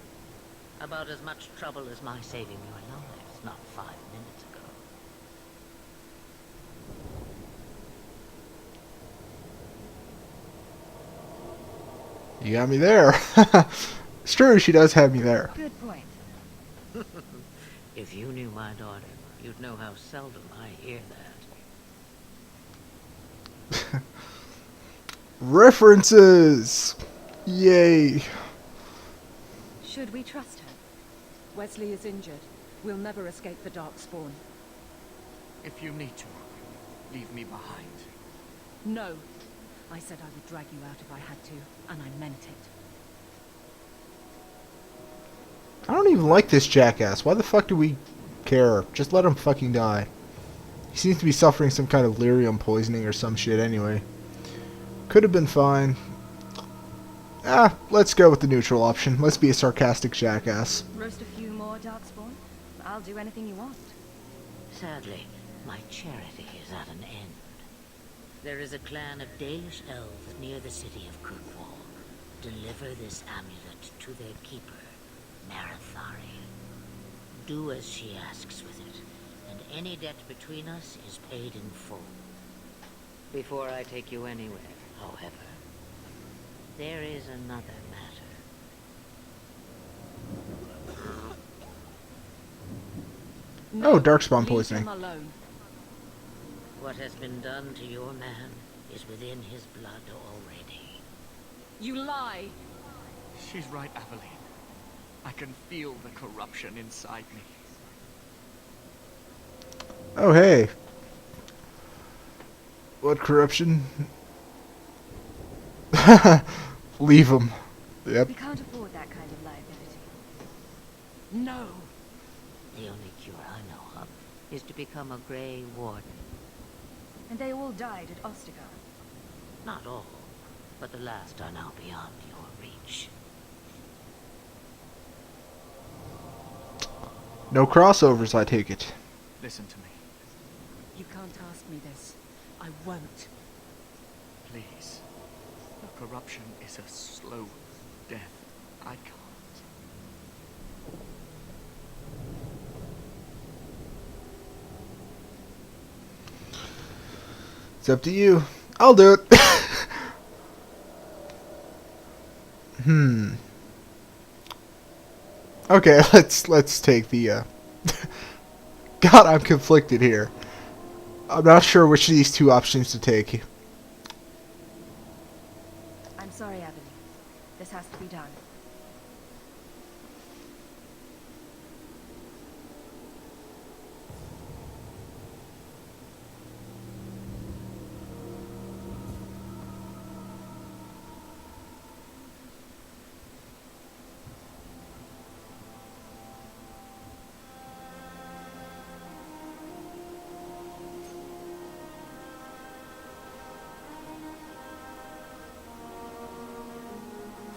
About as much trouble as my saving your lives not 5 minutes ago. You got me there. It's true, she does have me there. Good point. If you knew my daughter, you'd know how seldom I hear that. References! Yay! Should we trust her? Wesley is injured. We'll never escape the Darkspawn. If you need to, leave me behind. No. I said I would drag you out if I had to, and I meant it. I don't even like this jackass. Why the fuck do we care? Just let him fucking die. He seems to be suffering some kind of lyrium poisoning or some shit anyway. Could have been fine. Let's go with the neutral option. Let's be a sarcastic jackass. Roast a few more Darkspawn? I'll do anything you want. Sadly, my charity is at an end. There is a clan of Dalish elves near the city of Kirkwall. Deliver this amulet to their keeper, Marithari. Do as she asks with it, and any debt between us is paid in full. Before I take you anywhere, however, there is another matter. Oh, Darkspawn Leave poisoning. him alone. What has been done to your man is within his blood already. You lie! She's right, Aveline. I can feel the corruption inside me. Oh, hey. What corruption? Leave him. Yep. We can't afford that kind of liability. No! The only cure I know of is to become a Grey Warden. And they all died at Ostagar. Not all, but the last are now beyond your reach. No crossovers, I take it. Listen to me, You can't ask me this. I won't. please. The corruption is a slow death. I can't. It's up to you. I'll do it. Okay, let's take the God, I'm conflicted here. I'm not sure which of these two options to take. I'm sorry, Aveline. This has to be done.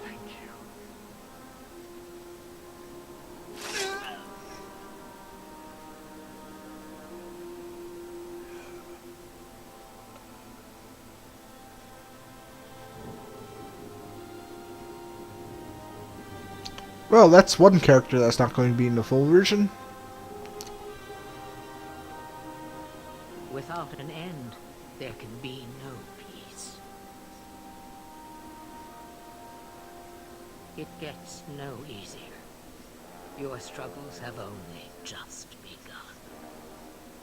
Thank you. Well, that's one character that's not going to be in the full version. Without an end, there can be no peace. It gets no easier. Your struggles have only just begun.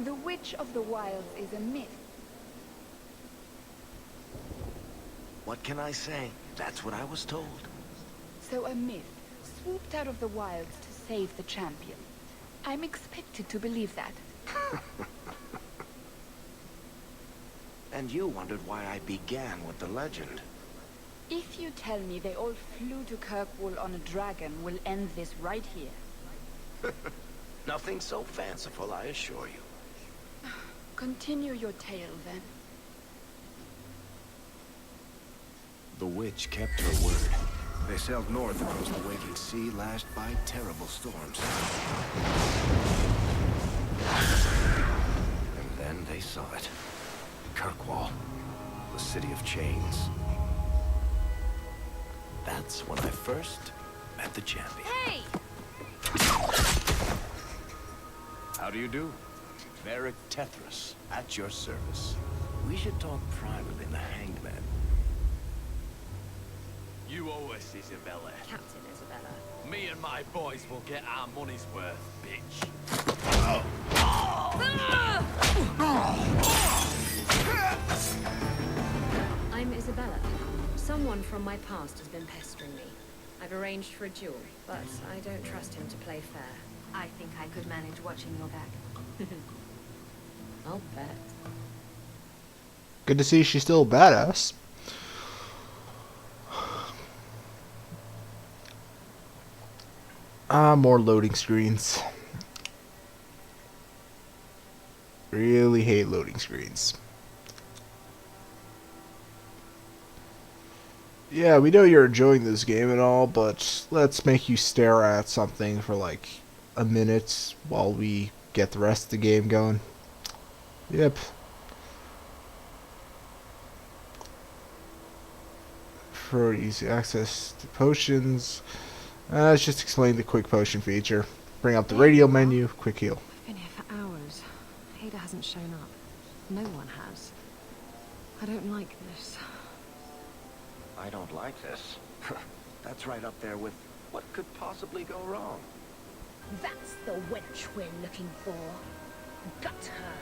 The Witch of the Wilds is a myth. What can I say? That's what I was told. So a myth swooped out of the wilds to save the champion. I'm expected to believe that. And you wondered why I began with the legend. If you tell me they all flew to Kirkwall on a dragon, we'll end this right here. Nothing so fanciful, I assure you. Continue your tale, then. The witch kept her word. They sailed north across the waking sea, lashed by terrible storms. And then they saw it. Kirkwall, the city of chains. That's when I first met the champion. Hey! How do you do? Varric Tethras, at your service. We should talk privately in the Hanged Man. You owe us, Isabella. Captain Isabella. Me and my boys will get our money's worth, bitch. I'm Isabella. Someone from my past has been pestering me. I've arranged for a duel, but I don't trust him to play fair. I think I could manage watching your back. I'll bet. Good to see she's still a badass. More loading screens. Really hate loading screens. Yeah, we know you're enjoying this game and all, but let's make you stare at something for like a minute while we get the rest of the game going. Yep. For easy access to potions. Let's just explain the quick potion feature. Bring up the radio menu, quick heal. I've been here for hours. Ada hasn't shown up. No one has. I don't like this. I don't like this. That's right up there with what could possibly go wrong. That's the wench we're looking for. Gut her.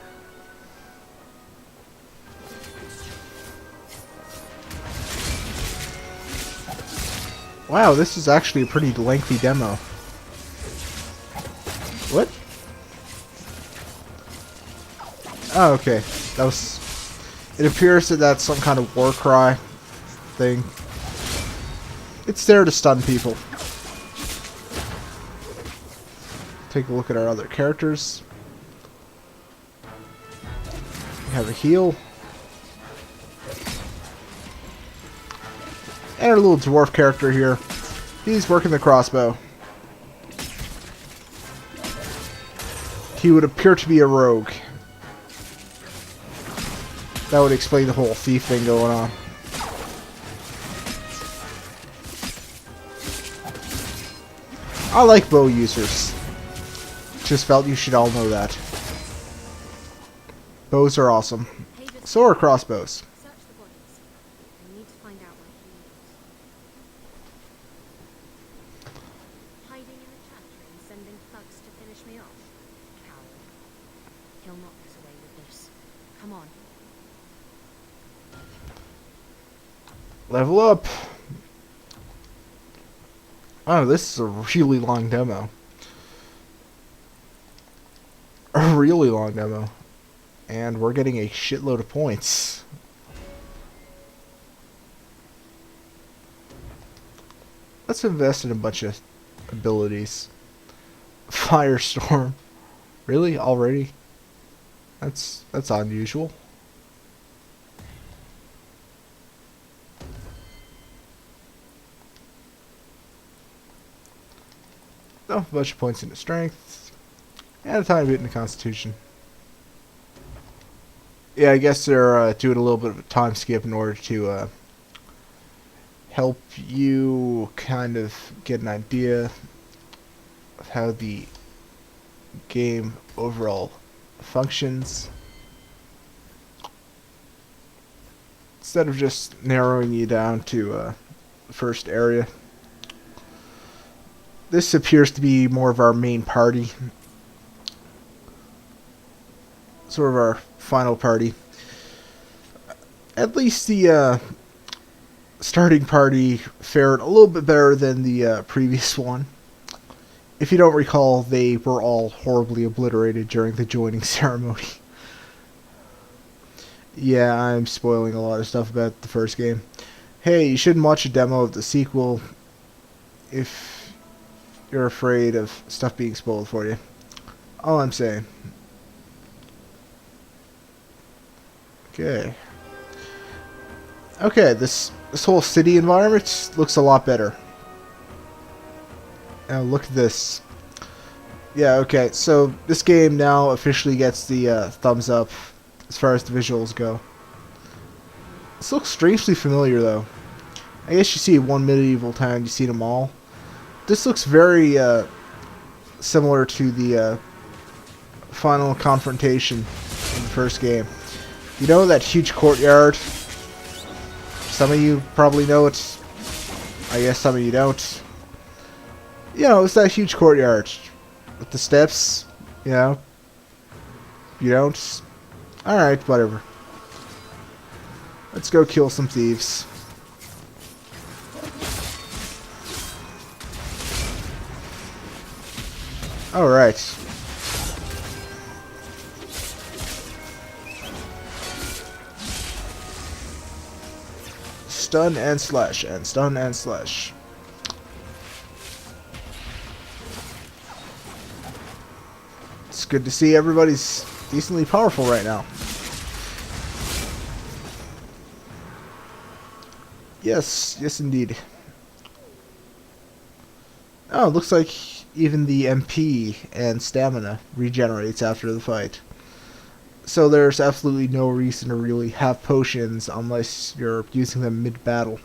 Wow, this is actually a pretty lengthy demo. What? Oh, okay. That was... It appears that that's some kind of war cry thing. It's there to stun people. Take a look at our other characters. We have a heal. And our little dwarf character here. He's working the crossbow. He would appear to be a rogue. That would explain the whole thief thing going on. I like bow users. Just felt you should all know that. Bows are awesome. So are crossbows. Search the bodies. I need to find out where he is. Hiding in a chantry and sending thugs to finish me off. Coward. He'll not get away with this. Come on. Level up. Oh, this is a really long demo. A really long demo. And we're getting a shitload of points. Let's invest in a bunch of abilities. Firestorm. Really? Already? That's unusual. Oh, a bunch of points into strength. And a tiny bit into constitution. Yeah, I guess they're doing a little bit of a time skip in order to help you kind of get an idea of how the game overall functions. instead of just narrowing you down to the first area. This appears to be more of our main party. Sort of our final party. At least the starting party fared a little bit better than the previous one. If you don't recall, they were all horribly obliterated during the joining ceremony. Yeah, I'm spoiling a lot of stuff about the first game. Hey, you shouldn't watch a demo of the sequel if you're afraid of stuff being spoiled for you. All I'm saying. Okay. Okay, this whole city environment looks a lot better. Now look at this. Yeah, okay, so this game now officially gets the thumbs up as far as the visuals go. This looks strangely familiar though. I guess you see one medieval town, you see them all. This looks very similar to the final confrontation in the first game. You know that huge courtyard? Some of you probably know it. I guess some of you don't. You know, it's that huge courtyard with the steps. You know? You don't? Alright, whatever. Let's go kill some thieves. Alright. Stun and slash, and stun and slash. It's good to see everybody's decently powerful right now. Yes, yes indeed. Oh, it looks like even the MP and stamina regenerates after the fight. So there's absolutely no reason to really have potions unless you're using them mid-battle.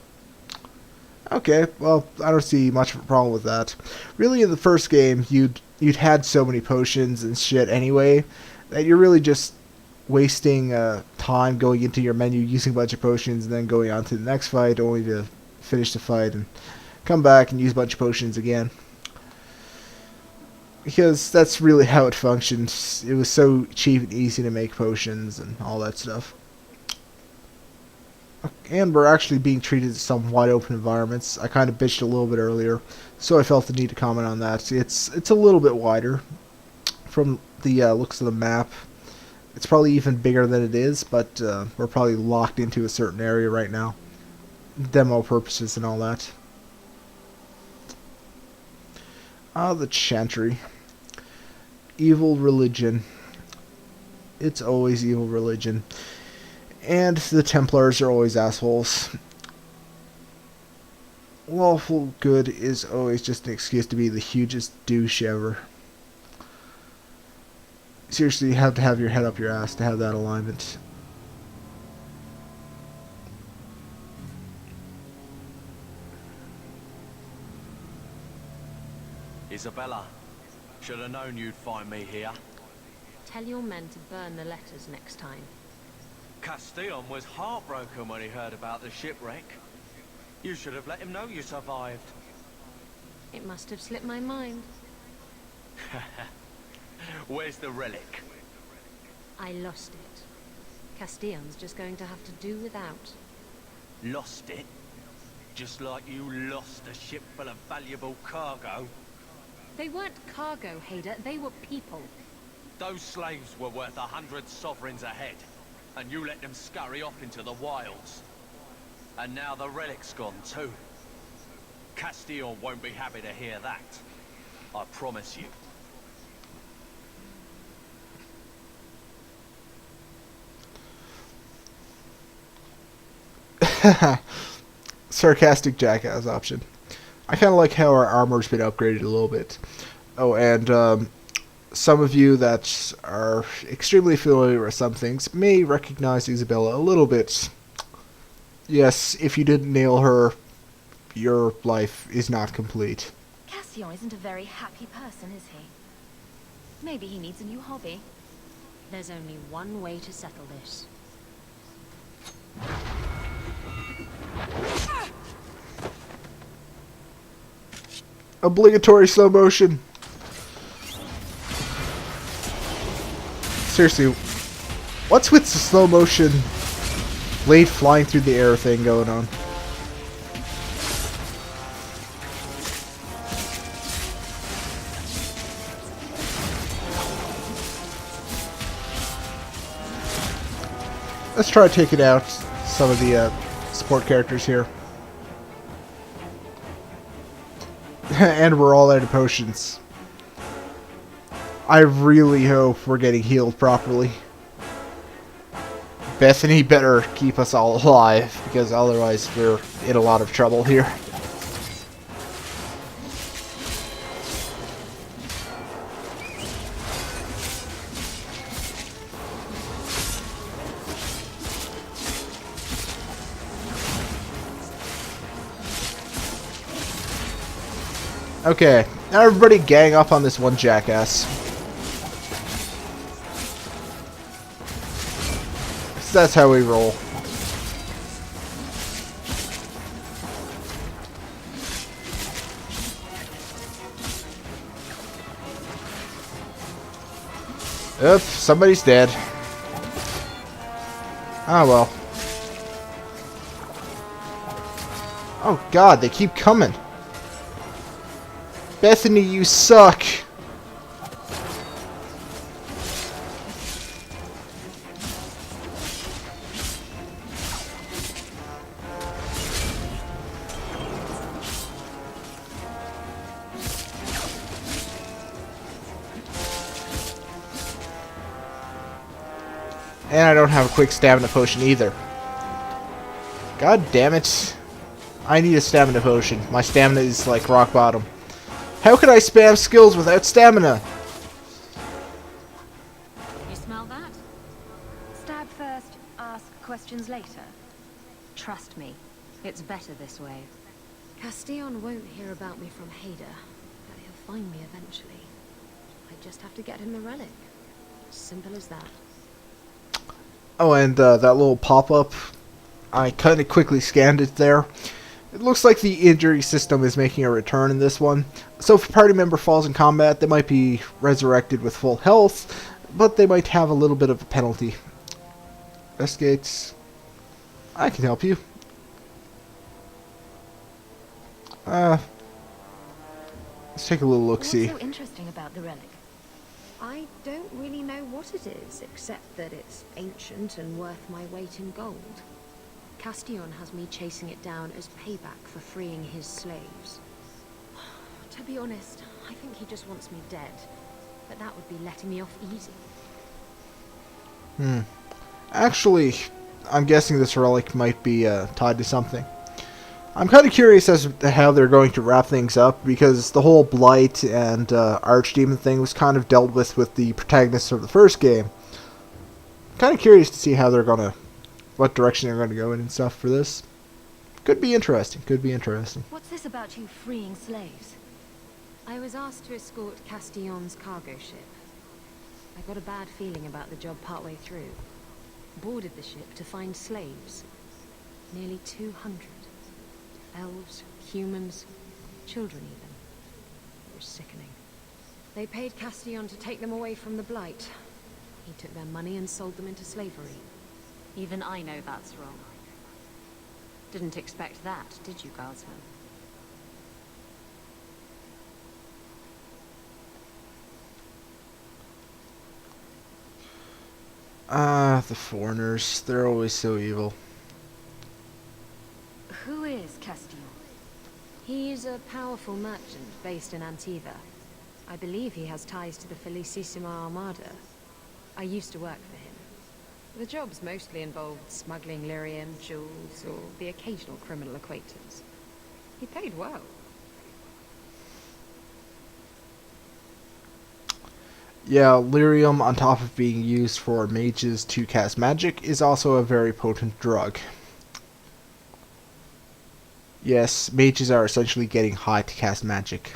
Okay, well, I don't see much of a problem with that. Really, in the first game, you'd had so many potions and shit anyway, that you're really just wasting time going into your menu, using a bunch of potions, and then going on to the next fight, only to finish the fight and come back and use a bunch of potions again. Because that's really how it functions. It was so cheap and easy to make potions and all that stuff. And we're actually being treated to some wide open environments. I kind of bitched a little bit earlier, so I felt the need to comment on that. It's a little bit wider from the looks of the map. It's probably even bigger than it is, but we're probably locked into a certain area right now. Demo purposes and all that. Ah, the Chantry. Evil religion. It's always evil religion. And the Templars are always assholes. Lawful good is always just an excuse to be the hugest douche ever. Seriously, you have to have your head up your ass to have that alignment. Isabella, should have known you'd find me here. Tell your men to burn the letters next time. Castillon was heartbroken when he heard about the shipwreck. You should have let him know you survived. It must have slipped my mind. Where's the relic? I lost it. Castillon's just going to have to do without. Lost it? Just like you lost a ship full of valuable cargo? They weren't cargo, Hader. They were people. Those slaves were worth 100 sovereigns a head, and you let them scurry off into the wilds. And now the relic's gone too. Castillon won't be happy to hear that. I promise you. Sarcastic jackass option. I kind of like how our armor's been upgraded a little bit. Oh, and some of you that are extremely familiar with some things may recognize Isabella a little bit. Yes, if you didn't nail her, your life is not complete. Cassio isn't a very happy person, is he? Maybe he needs a new hobby. There's only one way to settle this. Obligatory slow motion. Seriously, what's with the slow motion blade flying through the air thing going on? Let's try taking out some of the support characters here. And we're all out of potions. I really hope we're getting healed properly. Bethany better keep us all alive, because otherwise we're in a lot of trouble here. Okay, now everybody gang up on this one jackass. So that's how we roll. Oops, somebody's dead. Oh well. Oh god, they keep coming. Bethany, you suck! And I don't have a quick stamina potion either. God damn it. I need a stamina potion. My stamina is like rock bottom. How can I spam skills without stamina? You smell that? Stab first, ask questions later. Trust me, it's better this way. Castillon won't hear about me from Hader, but he'll find me eventually. I just have to get him the relic. Simple as that. Oh, and that little pop-up, I kind of quickly scanned it there. It looks like the injury system is making a return in this one. So if a party member falls in combat, they might be resurrected with full health, but they might have a little bit of a penalty. Westgates, I can help you. Let's take a little look-see. What's so interesting about the relic? I don't really know what it is, except that it's ancient and worth my weight in gold. Castillon has me chasing it down as payback for freeing his slaves. To be honest, I think he just wants me dead. But that would be letting me off easy. Actually, I'm guessing this relic might be tied to something. I'm kind of curious as to how they're going to wrap things up, because the whole Blight and Archdemon thing was kind of dealt with the protagonists of the first game. Kind of curious to see how they're gonna, what direction they're going to go in and stuff for this. Could be interesting, could be interesting. What's this about you freeing slaves? I was asked to escort Castillon's cargo ship. I got a bad feeling about the job partway through. Boarded the ship to find slaves. Nearly 200. Elves, humans, children even. It was sickening. They paid Castillon to take them away from the Blight. He took their money and sold them into slavery. Even I know that's wrong. Didn't expect that, did you, Guardsman? The foreigners. They're always so evil. Who is Castillon? He's a powerful merchant based in Antiva. I believe he has ties to the Felicissima Armada. I used to work for him. The jobs mostly involved smuggling lyrium, jewels, or the occasional criminal acquaintance. He paid well. Yeah, lyrium, on top of being used for mages to cast magic, is also a very potent drug. Yes, mages are essentially getting high to cast magic.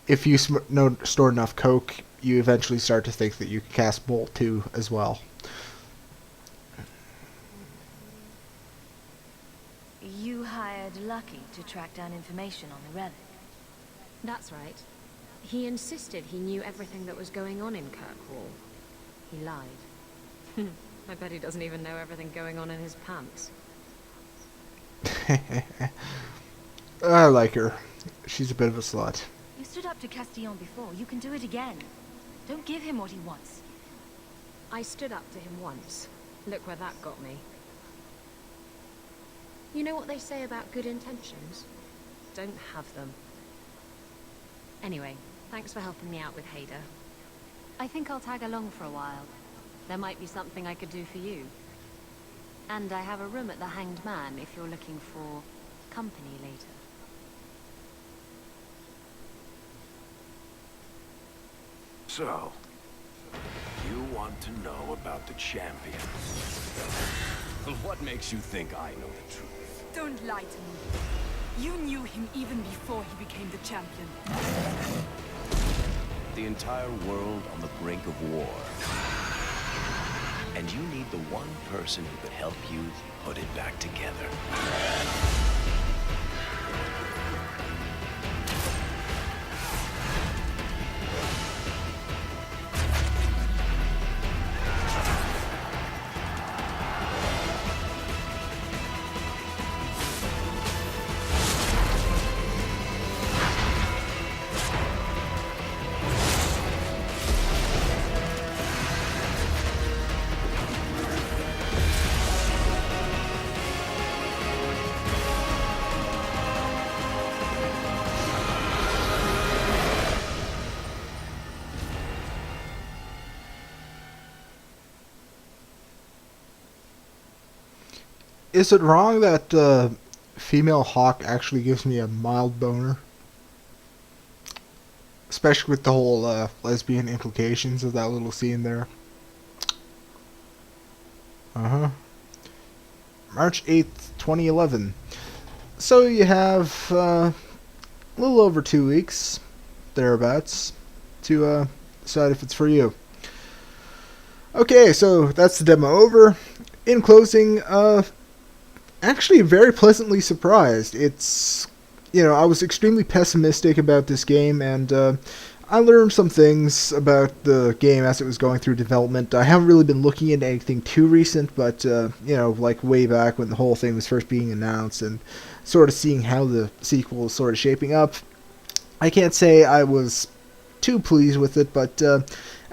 If you store enough coke, you eventually start to think that you can cast bolt too as well. You hired Lucky to track down information on the relic. That's right. He insisted he knew everything that was going on in Kirkwall. He lied. I bet he doesn't even know everything going on in his pants. I like her. She's a bit of a slut. You stood up to Castillon before. You can do it again. Don't give him what he wants. I stood up to him once. Look where that got me. You know what they say about good intentions? Don't have them. Anyway, thanks for helping me out with Hader. I think I'll tag along for a while. There might be something I could do for you. And I have a room at the Hanged Man if you're looking for company later. So, you want to know about the champion? Well, what makes you think I know the truth? Don't lie to me. You knew him even before he became the champion. The entire world on the brink of war. And you need the one person who could help you put it back together. Is it wrong that female Hawk actually gives me a mild boner? Especially with the whole lesbian implications of that little scene there. March 8th, 2011. So you have a little over 2 weeks, thereabouts, to decide if it's for you. Okay, so that's the demo over. In closing, actually very pleasantly surprised. It's, I was extremely pessimistic about this game, and I learned some things about the game as it was going through development. I haven't really been looking into anything too recent, but, like way back when the whole thing was first being announced and sort of seeing how the sequel was sort of shaping up, I can't say I was too pleased with it, but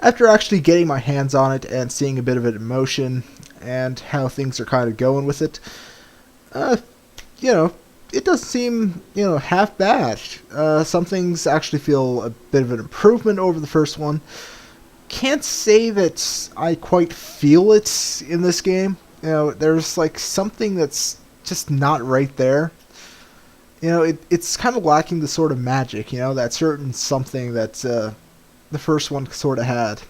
after actually getting my hands on it and seeing a bit of it in motion and how things are kind of going with it, it doesn't seem, half bad. Some things actually feel a bit of an improvement over the first one. Can't say that I quite feel it in this game. There's like something that's just not right there. It's kind of lacking the sort of magic, that certain something that the first one sort of had.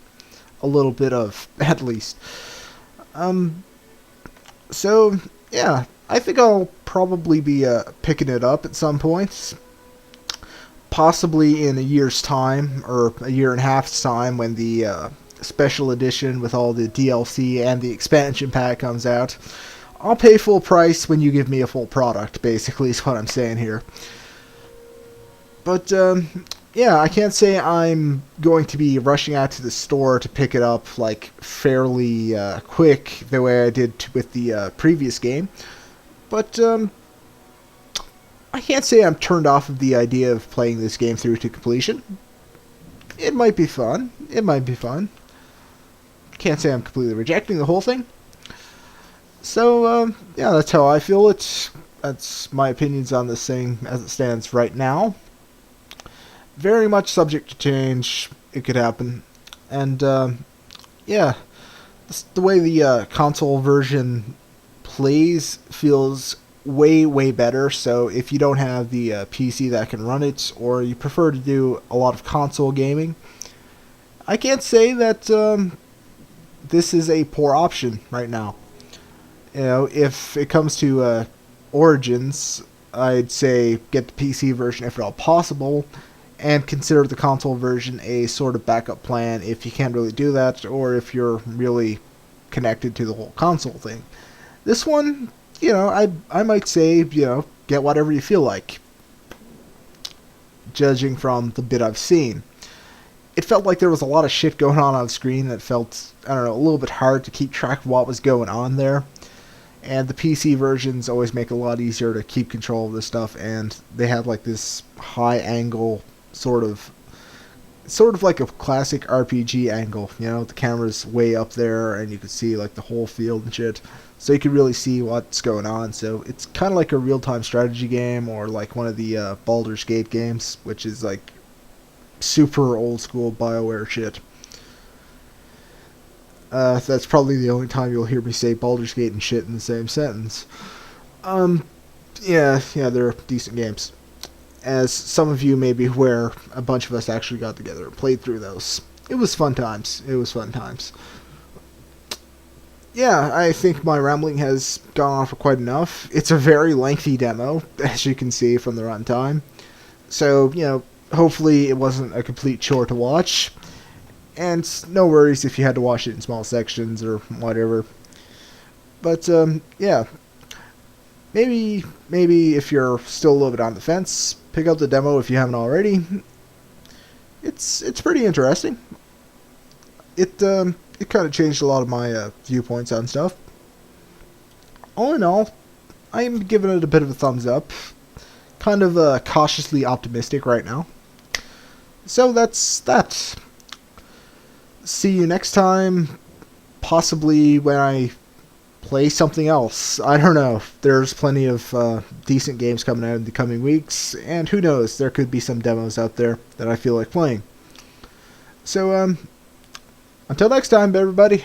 A little bit of, at least. So, yeah. I think I'll probably be picking it up at some point. Possibly in a year's time, or a year and a half's time, when the special edition with all the DLC and the expansion pack comes out. I'll pay full price when you give me a full product, basically, is what I'm saying here. But, yeah, I can't say I'm going to be rushing out to the store to pick it up, like, fairly quick, the way I did with the previous game. But, I can't say I'm turned off of the idea of playing this game through to completion. It might be fun. Can't say I'm completely rejecting the whole thing. So, yeah, that's how I feel it. That's my opinions on this thing as it stands right now. Very much subject to change. It could happen. And, yeah, the way the console version plays feels way better. So if you don't have the PC that can run it, or you prefer to do a lot of console gaming, I can't say that this is a poor option right now. If it comes to Origins, I'd say get the PC version if at all possible, and consider the console version a sort of backup plan if you can't really do that, or if you're really connected to the whole console thing. This one, I might say, get whatever you feel like. judging from the bit I've seen. It felt like there was a lot of shit going on screen that felt, I don't know, a little bit hard to keep track of what was going on there. And the PC versions always make it a lot easier to keep control of this stuff, and they had like this high angle sort of like a classic RPG angle, you know, the camera's way up there and you could see like the whole field and shit, so you could really see what's going on. So it's kind of like a real-time strategy game, or like one of the Baldur's Gate games, which is like super old school BioWare shit. That's probably the only time you'll hear me say Baldur's Gate and shit in the same sentence. Yeah, they're decent games. As some of you may be aware, a bunch of us actually got together and played through those. It was fun times. Yeah, I think my rambling has gone on for quite enough. It's a very lengthy demo, as you can see from the runtime. So, you know, hopefully it wasn't a complete chore to watch. And no worries if you had to watch it in small sections or whatever. But, yeah. Maybe if you're still a little bit on the fence, pick up the demo if you haven't already. It's pretty interesting. It kind of changed a lot of my viewpoints on stuff. All in all, I'm giving it a bit of a thumbs up. Kind of cautiously optimistic right now. So that's that. See you next time, possibly when I play something else. I don't know. There's plenty of decent games coming out in the coming weeks, and who knows, there could be some demos out there that I feel like playing. So, until next time, everybody.